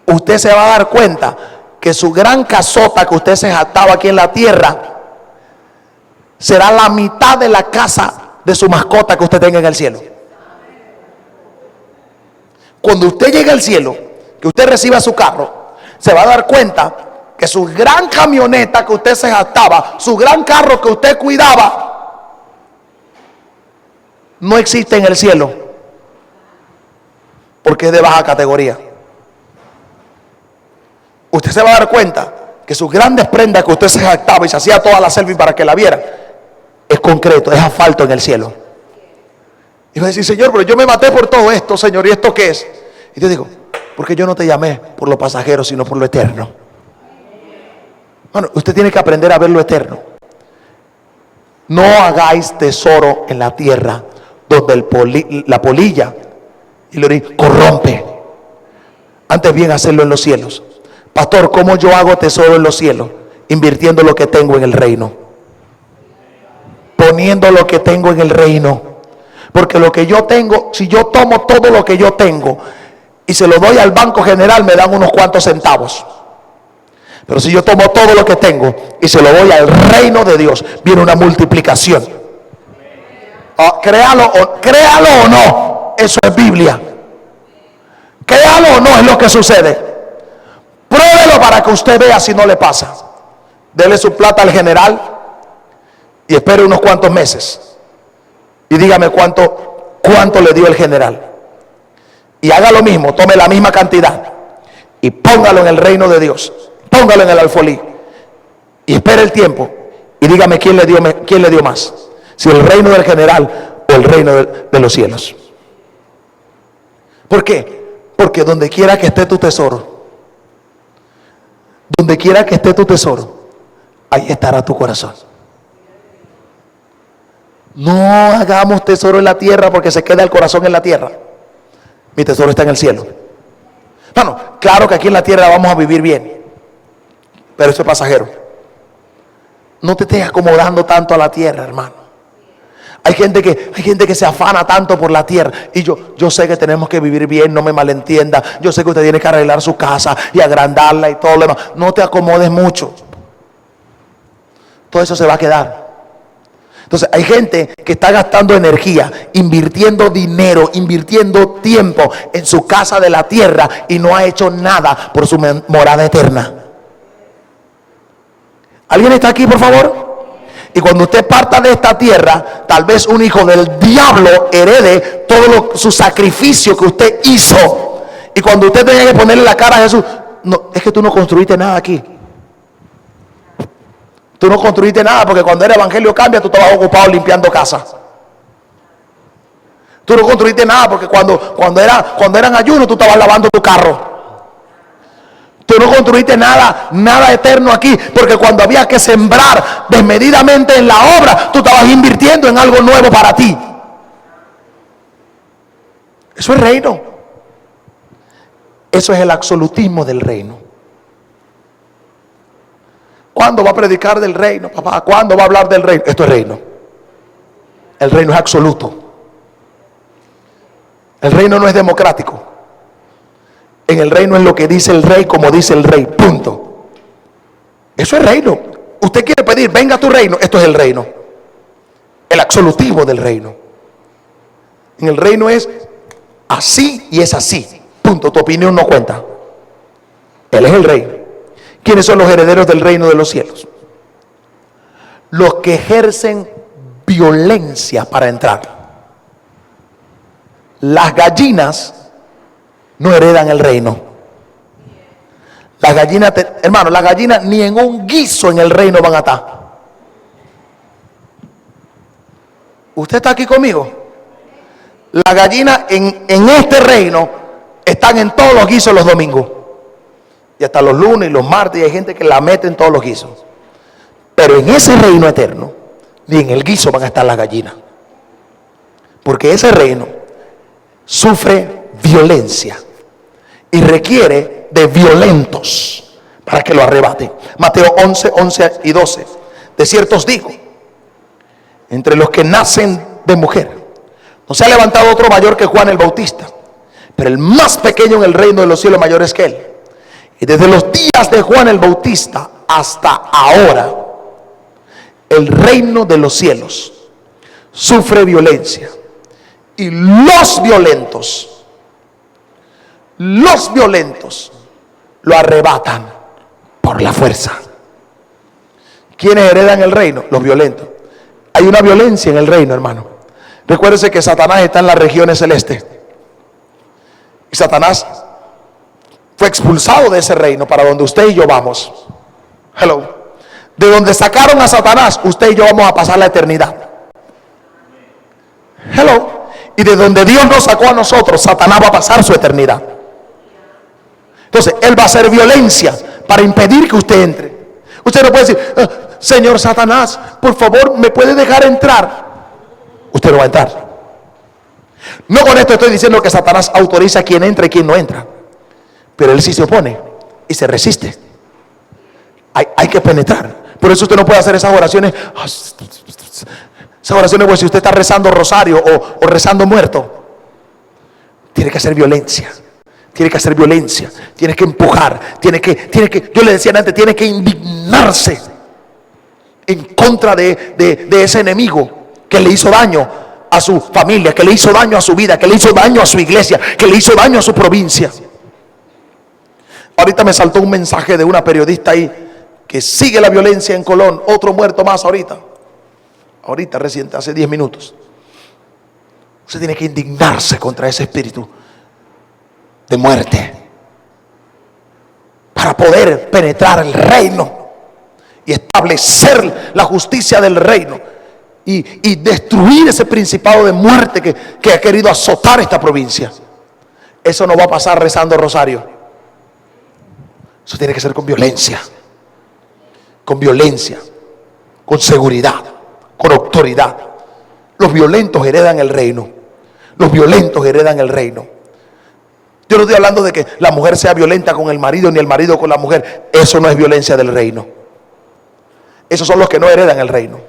usted se va a dar cuenta que su gran casota que usted se jactaba aquí en la tierra será la mitad de la casa de su mascota que usted tenga en el cielo. Cuando usted llegue al cielo, que usted reciba su carro, se va a dar cuenta que su gran camioneta que usted se jactaba, su gran carro que usted cuidaba, no existe en el cielo, porque es de baja categoría. Usted se va a dar cuenta que sus grandes prendas que usted se jactaba y se hacía toda la selfie para que la vieran, es concreto, es asfalto en el cielo. Y va a decir, Señor, pero yo me maté por todo esto, Señor, ¿y esto qué es? Y yo digo, porque yo no te llamé por lo pasajero, sino por lo eterno. Bueno, usted tiene que aprender a ver lo eterno. No hagáis tesoro en la tierra, donde la polilla y el orín corrompe. Antes bien hacerlo en los cielos. Pastor, ¿cómo yo hago tesoro en los cielos? Invirtiendo lo que tengo en el reino. Poniendo lo que tengo en el reino. Porque lo que yo tengo, si yo tomo todo lo que yo tengo y se lo doy al Banco General, me dan unos cuantos centavos. Pero si yo tomo todo lo que tengo y se lo doy al reino de Dios, viene una multiplicación. Créalo o no, eso es Biblia. Créalo o no, es lo que sucede. Pruébelo para que usted vea si no le pasa. Dele su plata al general y espere unos cuantos meses. Y dígame cuánto le dio el general. Y haga lo mismo, tome la misma cantidad y póngalo en el reino de Dios. Póngalo en el alfolí y espere el tiempo y dígame quién le dio más, si el reino del general o el reino de los cielos. ¿Por qué? Porque donde quiera que esté tu tesoro, donde quiera que esté tu tesoro, ahí estará tu corazón. No hagamos tesoro en la tierra porque se queda el corazón en la tierra. Mi tesoro está en el cielo. Bueno, claro que aquí en la tierra vamos a vivir bien, pero eso es pasajero. No te estés acomodando tanto a la tierra, hermano. Hay gente que se afana tanto por la tierra. Y yo sé que tenemos que vivir bien, no me malentienda. Yo sé que usted tiene que arreglar su casa y agrandarla y todo lo demás. No te acomodes mucho. Todo eso se va a quedar. Entonces hay gente que está gastando energía, invirtiendo dinero, invirtiendo tiempo en su casa de la tierra y no ha hecho nada por su morada eterna. ¿Alguien está aquí, por favor? Y cuando usted parta de esta tierra, tal vez un hijo del diablo herede todo su sacrificio que usted hizo. Y cuando usted tenga que ponerle la cara a Jesús, no, es que tú no construiste nada aquí. Tú no construiste nada, porque cuando el evangelio cambia, tú estabas ocupado limpiando casa. Tú no construiste nada, porque cuando eran ayunos, tú estabas lavando tu carro. Tú no construiste nada eterno aquí, porque cuando había que sembrar desmedidamente en la obra, tú estabas invirtiendo en algo nuevo para ti. Eso es reino. Eso es el absolutismo del reino. ¿Cuándo va a predicar del reino, papá? ¿Cuándo va a hablar del reino? Esto es reino. El reino es absoluto. El reino no es democrático. En el reino es lo que dice el rey, como dice el rey, punto. Eso es reino. Usted quiere pedir, venga a tu reino. Esto es el reino. El absolutismo del reino. En el reino es así y es así, punto. Tu opinión no cuenta. Él es el rey. ¿Quiénes son los herederos del reino de los cielos? Los que ejercen violencia para entrar. Las gallinas no heredan el reino. Las gallinas, hermano, las gallinas ni en un guiso en el reino van a estar. ¿Usted está aquí conmigo? Las gallinas en este reino están en todos los guisos los domingos. Y hasta los lunes y los martes, y hay gente que la mete en todos los guisos. Pero en ese reino eterno, ni en el guiso van a estar las gallinas. Porque ese reino sufre violencia y requiere de violentos para que lo arrebaten. Mateo 11, 11 y 12. De cierto os digo, entre los que nacen de mujer, no se ha levantado otro mayor que Juan el Bautista, pero el más pequeño en el reino de los cielos mayor es que él. Y desde los días de Juan el Bautista hasta ahora, el reino de los cielos sufre violencia. Y los violentos lo arrebatan por la fuerza. ¿Quiénes heredan el reino? Los violentos. Hay una violencia en el reino, hermano. Recuérdese que Satanás está en las regiones celestes. Y Satanás fue expulsado de ese reino para donde usted y yo vamos. Hello. De donde sacaron a Satanás, usted y yo vamos a pasar la eternidad. Hello. Y de donde Dios nos sacó a nosotros, Satanás va a pasar su eternidad. Entonces, él va a hacer violencia para impedir que usted entre. Usted no puede decir, Señor Satanás, por favor, ¿me puede dejar entrar? Usted no va a entrar. No con esto estoy diciendo que Satanás autoriza a quien entra y quien no entra. Pero él sí se opone y se resiste. Hay que penetrar. Por eso usted no puede hacer esas oraciones. Esas oraciones, pues si usted está rezando rosario o rezando muerto. Tiene que hacer violencia. Tiene que hacer violencia. Tiene que empujar. Tiene que, yo le decía antes, tiene que indignarse en contra de ese enemigo que le hizo daño a su familia, que le hizo daño a su vida, que le hizo daño a su iglesia, que le hizo daño a su provincia. Ahorita me saltó un mensaje de una periodista ahí que sigue la violencia en Colón. Otro muerto más ahorita reciente, hace 10 minutos. Usted tiene que indignarse contra ese espíritu de muerte para poder penetrar el reino y establecer la justicia del reino y destruir ese principado de muerte que ha querido azotar esta provincia. Eso no va a pasar rezando rosario. Eso tiene que ser con violencia, con seguridad, con autoridad. Los violentos heredan el reino. Los violentos heredan el reino. Yo no estoy hablando de que la mujer sea violenta con el marido ni el marido con la mujer. Eso no es violencia del reino. Esos son los que no heredan el reino.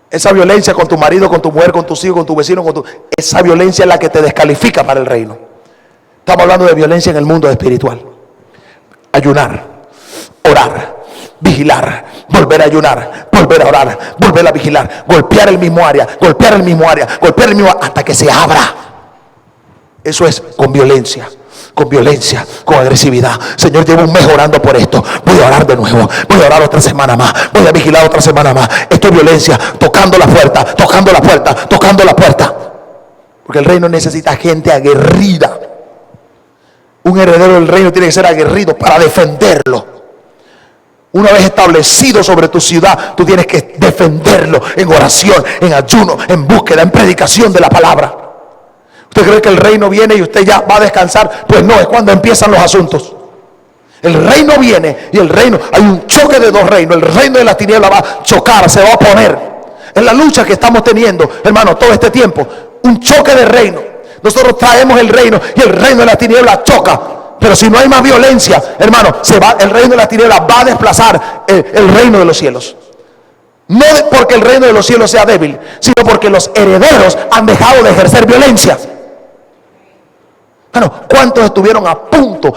Esa violencia con tu marido, con tu mujer, con tus hijos, con tu vecino, esa violencia es la que te descalifica para el reino. Estamos hablando de violencia en el mundo espiritual. Ayunar, orar, vigilar, volver a ayunar, volver a orar, volver a vigilar, golpear el mismo área, golpear el mismo área, golpear el mismo área, hasta que se abra. Eso es con violencia, con agresividad. Señor, llevo un mes orando por esto. Voy a orar de nuevo. Voy a orar otra semana más. Voy a vigilar otra semana más. Esto es violencia, tocando la puerta, tocando la puerta, tocando la puerta. Porque el reino necesita gente aguerrida. Un heredero del reino tiene que ser aguerrido para defenderlo. Una vez establecido sobre tu ciudad, tú tienes que defenderlo en oración, en ayuno, en búsqueda, en predicación de la palabra. ¿Usted cree que el reino viene y usted ya va a descansar? Pues no, es cuando empiezan los asuntos. El reino viene y el reino, hay un choque de dos reinos. El reino de la tiniebla va a chocar, se va a oponer. En la lucha que estamos teniendo, hermano, todo este tiempo, un choque de reino. Nosotros traemos el reino y el reino de la tiniebla choca. Pero si no hay más violencia, hermano, el reino de la tiniebla va a desplazar el reino de los cielos. No porque el reino de los cielos sea débil, sino porque los herederos han dejado de ejercer violencia. Bueno, ¿cuántos estuvieron a punto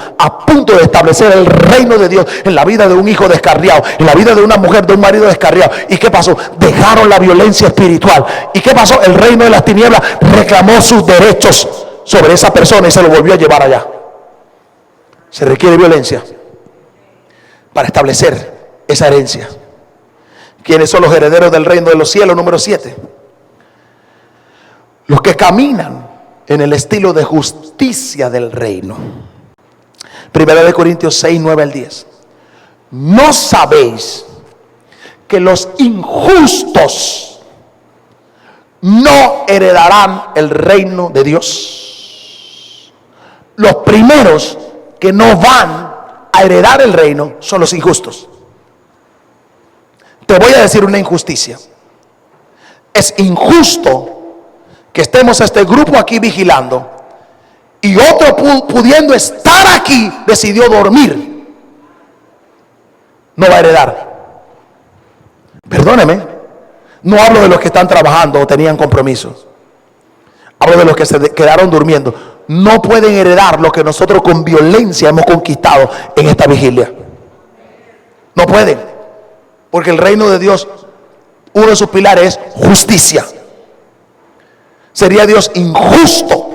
de establecer el reino de Dios en la vida de un hijo descarriado, en la vida de una mujer, de un marido descarriado? ¿Y qué pasó? Dejaron la violencia espiritual. ¿Y qué pasó? El reino de las tinieblas reclamó sus derechos sobre esa persona y se lo volvió a llevar allá. Se requiere violencia para establecer esa herencia. ¿Quiénes son los herederos del reino de los cielos? Número 7. Los que caminan en el estilo de justicia del reino. 1 Corintios 6, 9 al 10. ¿No sabéis que los injustos no heredarán el reino de Dios? Los primeros que no van a heredar el reino son los injustos. Te voy a decir una injusticia. Es injusto que estemos este grupo aquí vigilando y otro pudiendo estar aquí decidió dormir. No va a heredar. Perdóneme, no hablo de los que están trabajando o tenían compromisos. Hablo de los que se quedaron durmiendo. No pueden heredar lo que nosotros con violencia hemos conquistado en esta vigilia. No pueden, porque el reino de Dios, uno de sus pilares es justicia. Sería Dios injusto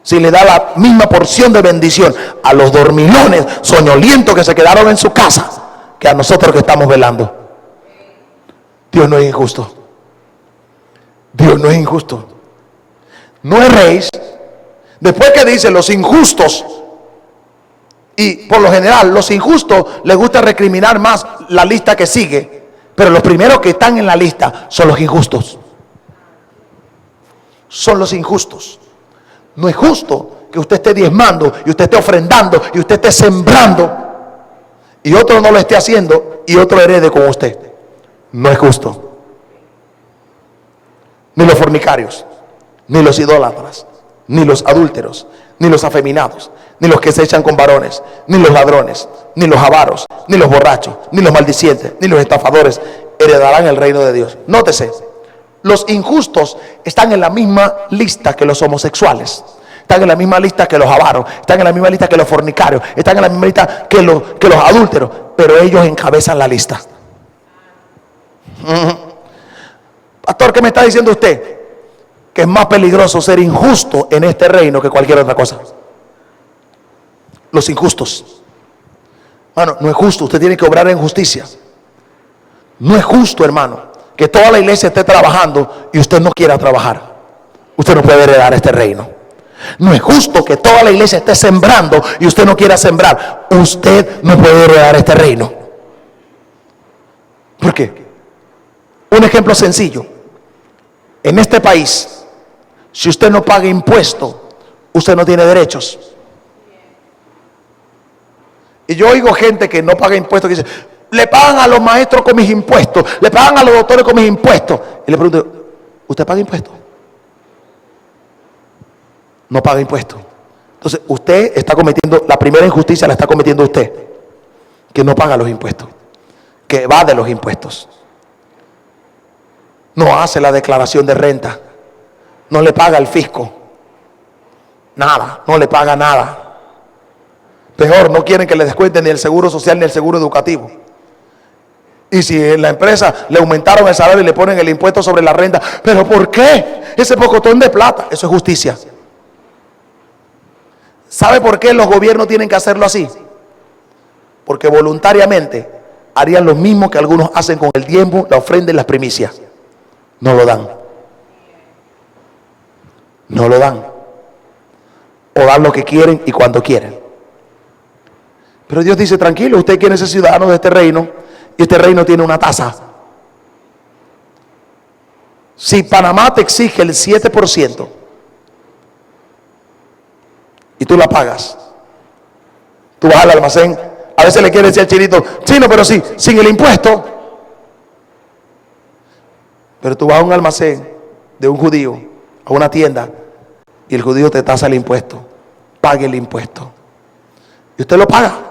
si le da la misma porción de bendición a los dormilones soñolientos que se quedaron en su casa que a nosotros que estamos velando. Dios no es injusto. Dios no es injusto. No erréis. Después que dice los injustos, y por lo general los injustos les gusta recriminar más la lista que sigue, pero los primeros que están en la lista son los injustos. Son los injustos. No es justo que usted esté diezmando y usted esté ofrendando y usted esté sembrando y otro no lo esté haciendo y otro herede con usted. No es justo. Ni los fornicarios, ni los idólatras, ni los adúlteros, ni los afeminados, ni los que se echan con varones, ni los ladrones, ni los avaros, ni los borrachos, ni los maldicientes, ni los estafadores heredarán el reino de Dios. Nótese, los injustos están en la misma lista que los homosexuales, están en la misma lista que los avaros, están en la misma lista que los fornicarios, están en la misma lista que los adúlteros, pero ellos encabezan la lista. Pastor, ¿qué me está diciendo usted? Que es más peligroso ser injusto en este reino que cualquier otra cosa. Los injustos. Bueno, no es justo, usted tiene que obrar en justicia. No es justo, hermano, que toda la iglesia esté trabajando y usted no quiera trabajar. Usted no puede heredar este reino. No es justo que toda la iglesia esté sembrando y usted no quiera sembrar. Usted no puede heredar este reino. ¿Por qué? Un ejemplo sencillo. En este país, si usted no paga impuesto, usted no tiene derechos. Y yo oigo gente que no paga impuestos que dice: le pagan a los maestros con mis impuestos, le pagan a los doctores con mis impuestos. Y le pregunto: ¿usted paga impuestos? No paga impuestos. Entonces usted está cometiendo, la primera injusticia la está cometiendo usted, que no paga los impuestos. que evade los impuestos. No hace la declaración de renta. No le paga al fisco. Nada, no le paga nada. Peor, no quieren que le descuenten ni el seguro social ni el seguro educativo. Y si en la empresa le aumentaron el salario y le ponen el impuesto sobre la renta, ¿pero por qué? Ese pocotón de plata. Eso es justicia. ¿Sabe por qué los gobiernos tienen que hacerlo así? Porque voluntariamente harían lo mismo que algunos hacen con el diezmo, la ofrenda y las primicias. No lo dan. No lo dan. O dan lo que quieren y cuando quieren. Pero Dios dice, tranquilo, usted quiere ser ciudadano de este reino, y este reino tiene una tasa. Si Panamá te exige el 7% y tú la pagas, tú vas al almacén, a veces le quiere decir al chinito, chino, pero sí, sin el impuesto. Pero tú vas a un almacén de un judío, a una tienda, y el judío te tasa el impuesto. Pague el impuesto. Y usted lo paga.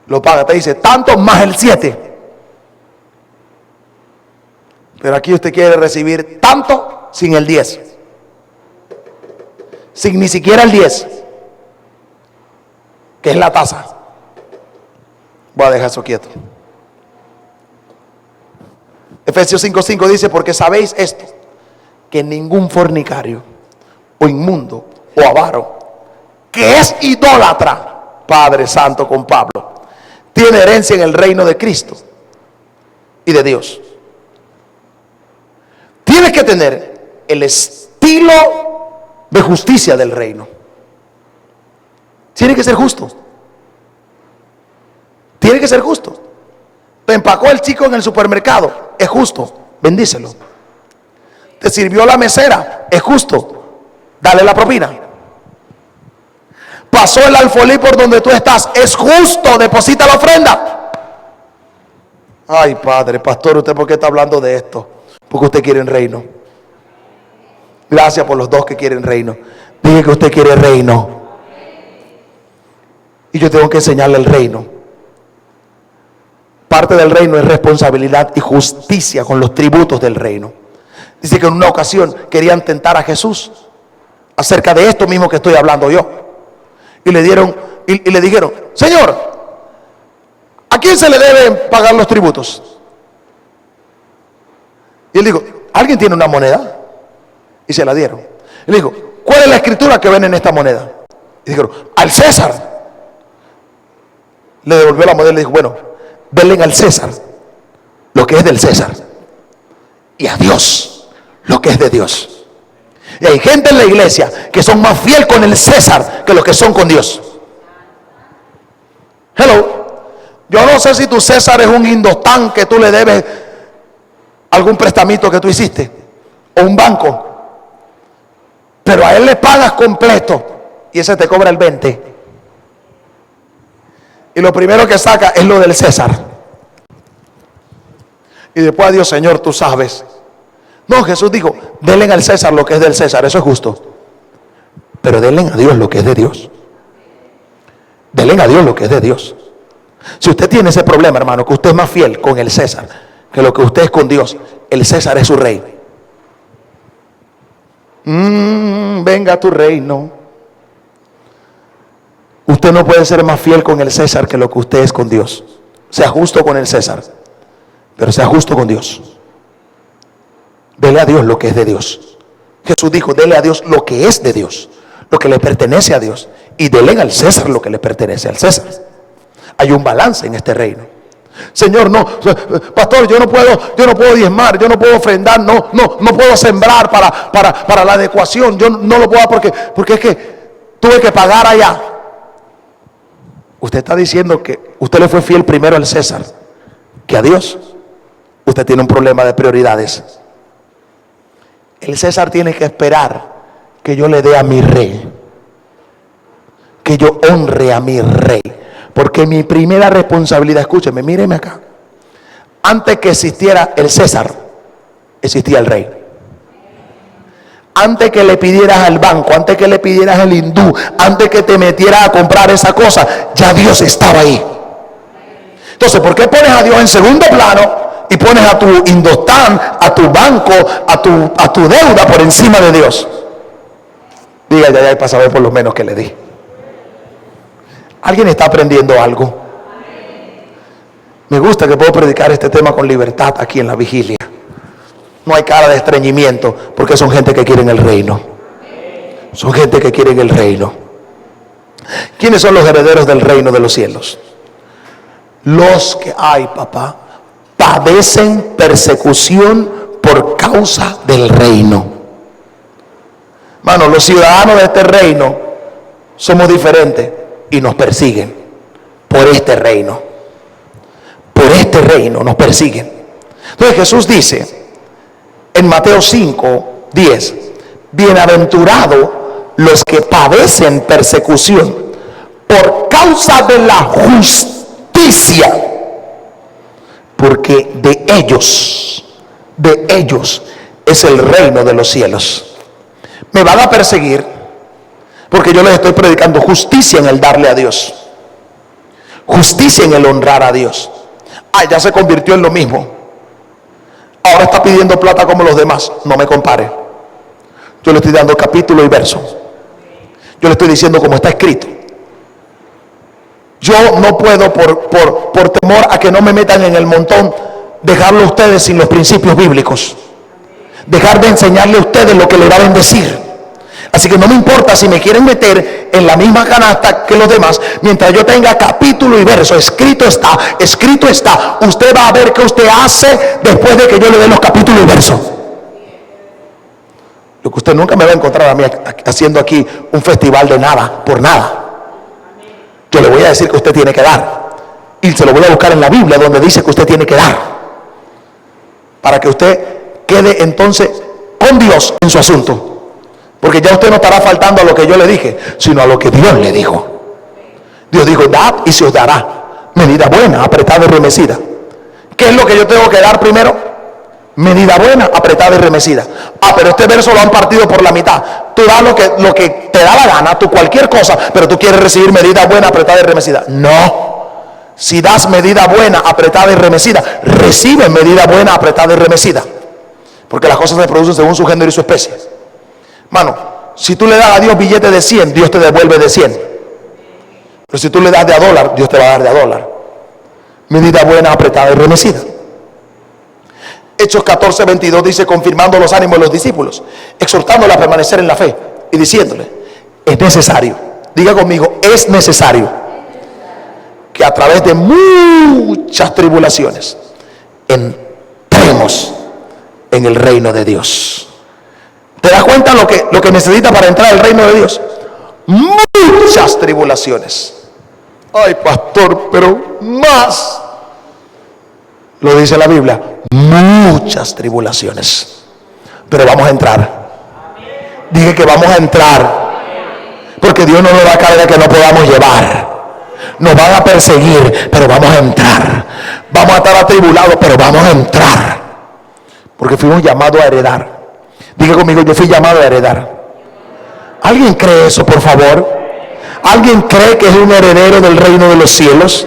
Lo paga, te dice, tanto más el 7. Pero aquí usted quiere recibir tanto sin el 10. Sin ni siquiera el 10. Que es la tasa. Voy a dejar eso quieto. Efesios 5:5 dice, porque sabéis esto, que ningún fornicario, o inmundo, o avaro, que es idólatra, Padre Santo con Pablo, tiene herencia en el reino de Cristo y de Dios. Tienes que tener el estilo de justicia del reino. Tiene que ser justo. Tiene que ser justo. Te empacó el chico en el supermercado, es justo, bendícelo. Te sirvió la mesera, es justo, dale la propina. Pasó el alfolí por donde tú estás, es justo, deposita la ofrenda. Ay, padre, pastor, ¿usted por qué está hablando de esto? Porque usted quiere el reino. Gracias por los dos que quieren reino. Dije que usted quiere reino. Y yo tengo que enseñarle el reino. Parte del reino es responsabilidad y justicia con los tributos del reino. Dice que en una ocasión querían tentar a Jesús acerca de esto mismo que estoy hablando yo. Y le dieron, y le dijeron, Señor, ¿a quién se le deben pagar los tributos? Y él dijo, ¿alguien tiene una moneda? Y se la dieron. Y le dijo, ¿cuál es la escritura que ven en esta moneda? Y dijeron, al César. Le devolvió la moneda y le dijo, bueno, denle al César lo que es del César, y a Dios lo que es de Dios. Y hay gente en la iglesia que son más fiel con el César que los que son con Dios. Hello. Yo no sé si tu César es un Indostán que tú le debes algún prestamito que tú hiciste, o un banco, pero a él le pagas completo y ese te cobra el 20. Y lo primero que saca es lo del César. Y después, adiós, Señor, tú sabes. No, Jesús dijo, denle al César lo que es del César, eso es justo. Pero denle a Dios lo que es de Dios. Denle a Dios lo que es de Dios. Si usted tiene ese problema, hermano, que usted es más fiel con el César que lo que usted es con Dios, el César es su rey. Venga tu reino. Usted no puede ser más fiel con el César que lo que usted es con Dios. Sea justo con el César, pero sea justo con Dios. Dele a Dios lo que es de Dios. Jesús dijo, dele a Dios lo que es de Dios, lo que le pertenece a Dios, y dele al César lo que le pertenece al César. Hay un balance en este reino. Señor, no, pastor, yo no puedo diezmar, yo no puedo ofrendar, no puedo sembrar para la adecuación, yo no lo puedo porque es que tuve que pagar allá. Usted está diciendo que usted le fue fiel primero al César que a Dios. Usted tiene un problema de prioridades. El César tiene que esperar que yo le dé a mi rey, que yo honre a mi rey, porque mi primera responsabilidad, escúcheme, míreme acá, antes que existiera el César, existía el rey. Antes que le pidieras al banco, antes que le pidieras al hindú, antes que te metieras a comprar esa cosa, ya Dios estaba ahí. Entonces, ¿por qué pones a Dios en segundo plano y pones a tu Indostan, a tu banco, a tu deuda por encima de Dios? Diga ya para saber por lo menos que le di. ¿Alguien está aprendiendo algo? Me gusta que puedo predicar este tema con libertad aquí en la vigilia. No hay cara de estreñimiento, porque son gente que quieren el reino. Son gente que quieren el reino. ¿Quiénes son los herederos del reino de los cielos? Los que, padecen persecución por causa del reino. Hermano, los ciudadanos de este reino somos diferentes y nos persiguen por este reino. Por este reino nos persiguen. Entonces Jesús dice en Mateo 5:10, bienaventurados los que padecen persecución por causa de la justicia, porque de ellos es el reino de los cielos. Me van a perseguir porque yo les estoy predicando justicia en el darle a Dios, justicia en el honrar a Dios. Ya se convirtió en lo mismo. Ahora está pidiendo plata como los demás. No me compare. Yo le estoy dando capítulo y verso. Yo le estoy diciendo como está escrito. Yo no puedo por temor a que no me metan en el montón, dejarlo a ustedes sin los principios bíblicos, dejar de enseñarle a ustedes lo que le va a bendecir. Así que no me importa si me quieren meter en la misma canasta que los demás, mientras yo tenga capítulo y verso. Escrito está, escrito está. Usted va a ver qué usted hace después de que yo le dé los capítulos y versos. Lo que usted nunca me va a encontrar a mí haciendo aquí un festival de nada, por nada. Yo le voy a decir que usted tiene que dar, y se lo voy a buscar en la Biblia donde dice que usted tiene que dar, para que usted quede entonces con Dios en su asunto. Porque ya usted no estará faltando a lo que yo le dije, sino a lo que Dios le dijo. Dios dijo, dad y se os dará, medida buena, apretada y remecida. ¿Qué es lo que yo tengo que dar primero? Medida buena, apretada y remecida. Pero este verso lo han partido por la mitad. Tú das lo que te da la gana, tú cualquier cosa, pero tú quieres recibir medida buena, apretada y remecida. No. Si das medida buena, apretada y remecida, recibe medida buena, apretada y remecida. Porque las cosas se producen según su género y su especie. Mano, si tú le das a Dios billete de 100, Dios te devuelve de 100. Pero si tú le das de a dólar, Dios te va a dar de a dólar. Medida buena, apretada y remecida. Hechos 14:22 dice, confirmando los ánimos de los discípulos, exhortándolos a permanecer en la fe y diciéndole, es necesario, diga conmigo, es necesario que a través de muchas tribulaciones entremos en el reino de Dios. ¿Te das cuenta lo que necesita para entrar al reino de Dios? Muchas tribulaciones. Ay, pastor, pero más. Lo dice la Biblia, muchas tribulaciones. Pero vamos a entrar. Dije que vamos a entrar. Porque Dios no nos da carga que no podamos llevar. Nos van a perseguir, pero vamos a entrar. Vamos a estar atribulados, pero vamos a entrar. Porque fuimos llamados a heredar. Diga conmigo, yo fui llamado a heredar. ¿Alguien cree eso, por favor? ¿Alguien cree que es un heredero del reino de los cielos?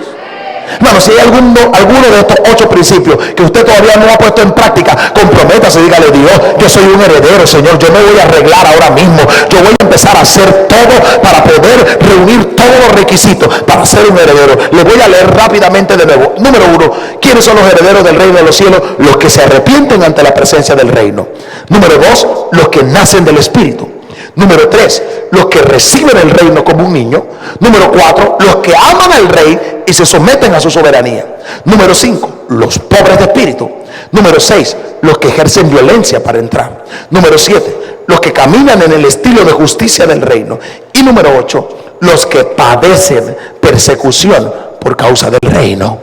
Bueno, si hay alguno de estos 8 principios que usted todavía no ha puesto en práctica, comprométase, dígale, Dios, yo soy un heredero, Señor, yo me voy a arreglar ahora mismo, yo voy a empezar a hacer todo para poder reunir todos los requisitos para ser un heredero. Le voy a leer rápidamente de nuevo. Número 1, ¿quiénes son los herederos del reino de los cielos? Los que se arrepienten ante la presencia del reino. Número 2, los que nacen del Espíritu. Número 3, los que reciben el reino como un niño. Número 4, los que aman al rey y se someten a su soberanía. Número 5, los pobres de espíritu. Número 6, los que ejercen violencia para entrar. Número 7, los que caminan en el estilo de justicia del reino. Y número 8, los que padecen persecución por causa del reino.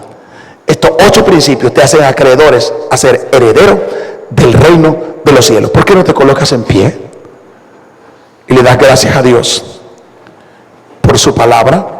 Estos 8 principios te hacen acreedores a ser heredero del reino de los cielos. ¿Por qué no te colocas en pie y le das gracias a Dios por su palabra?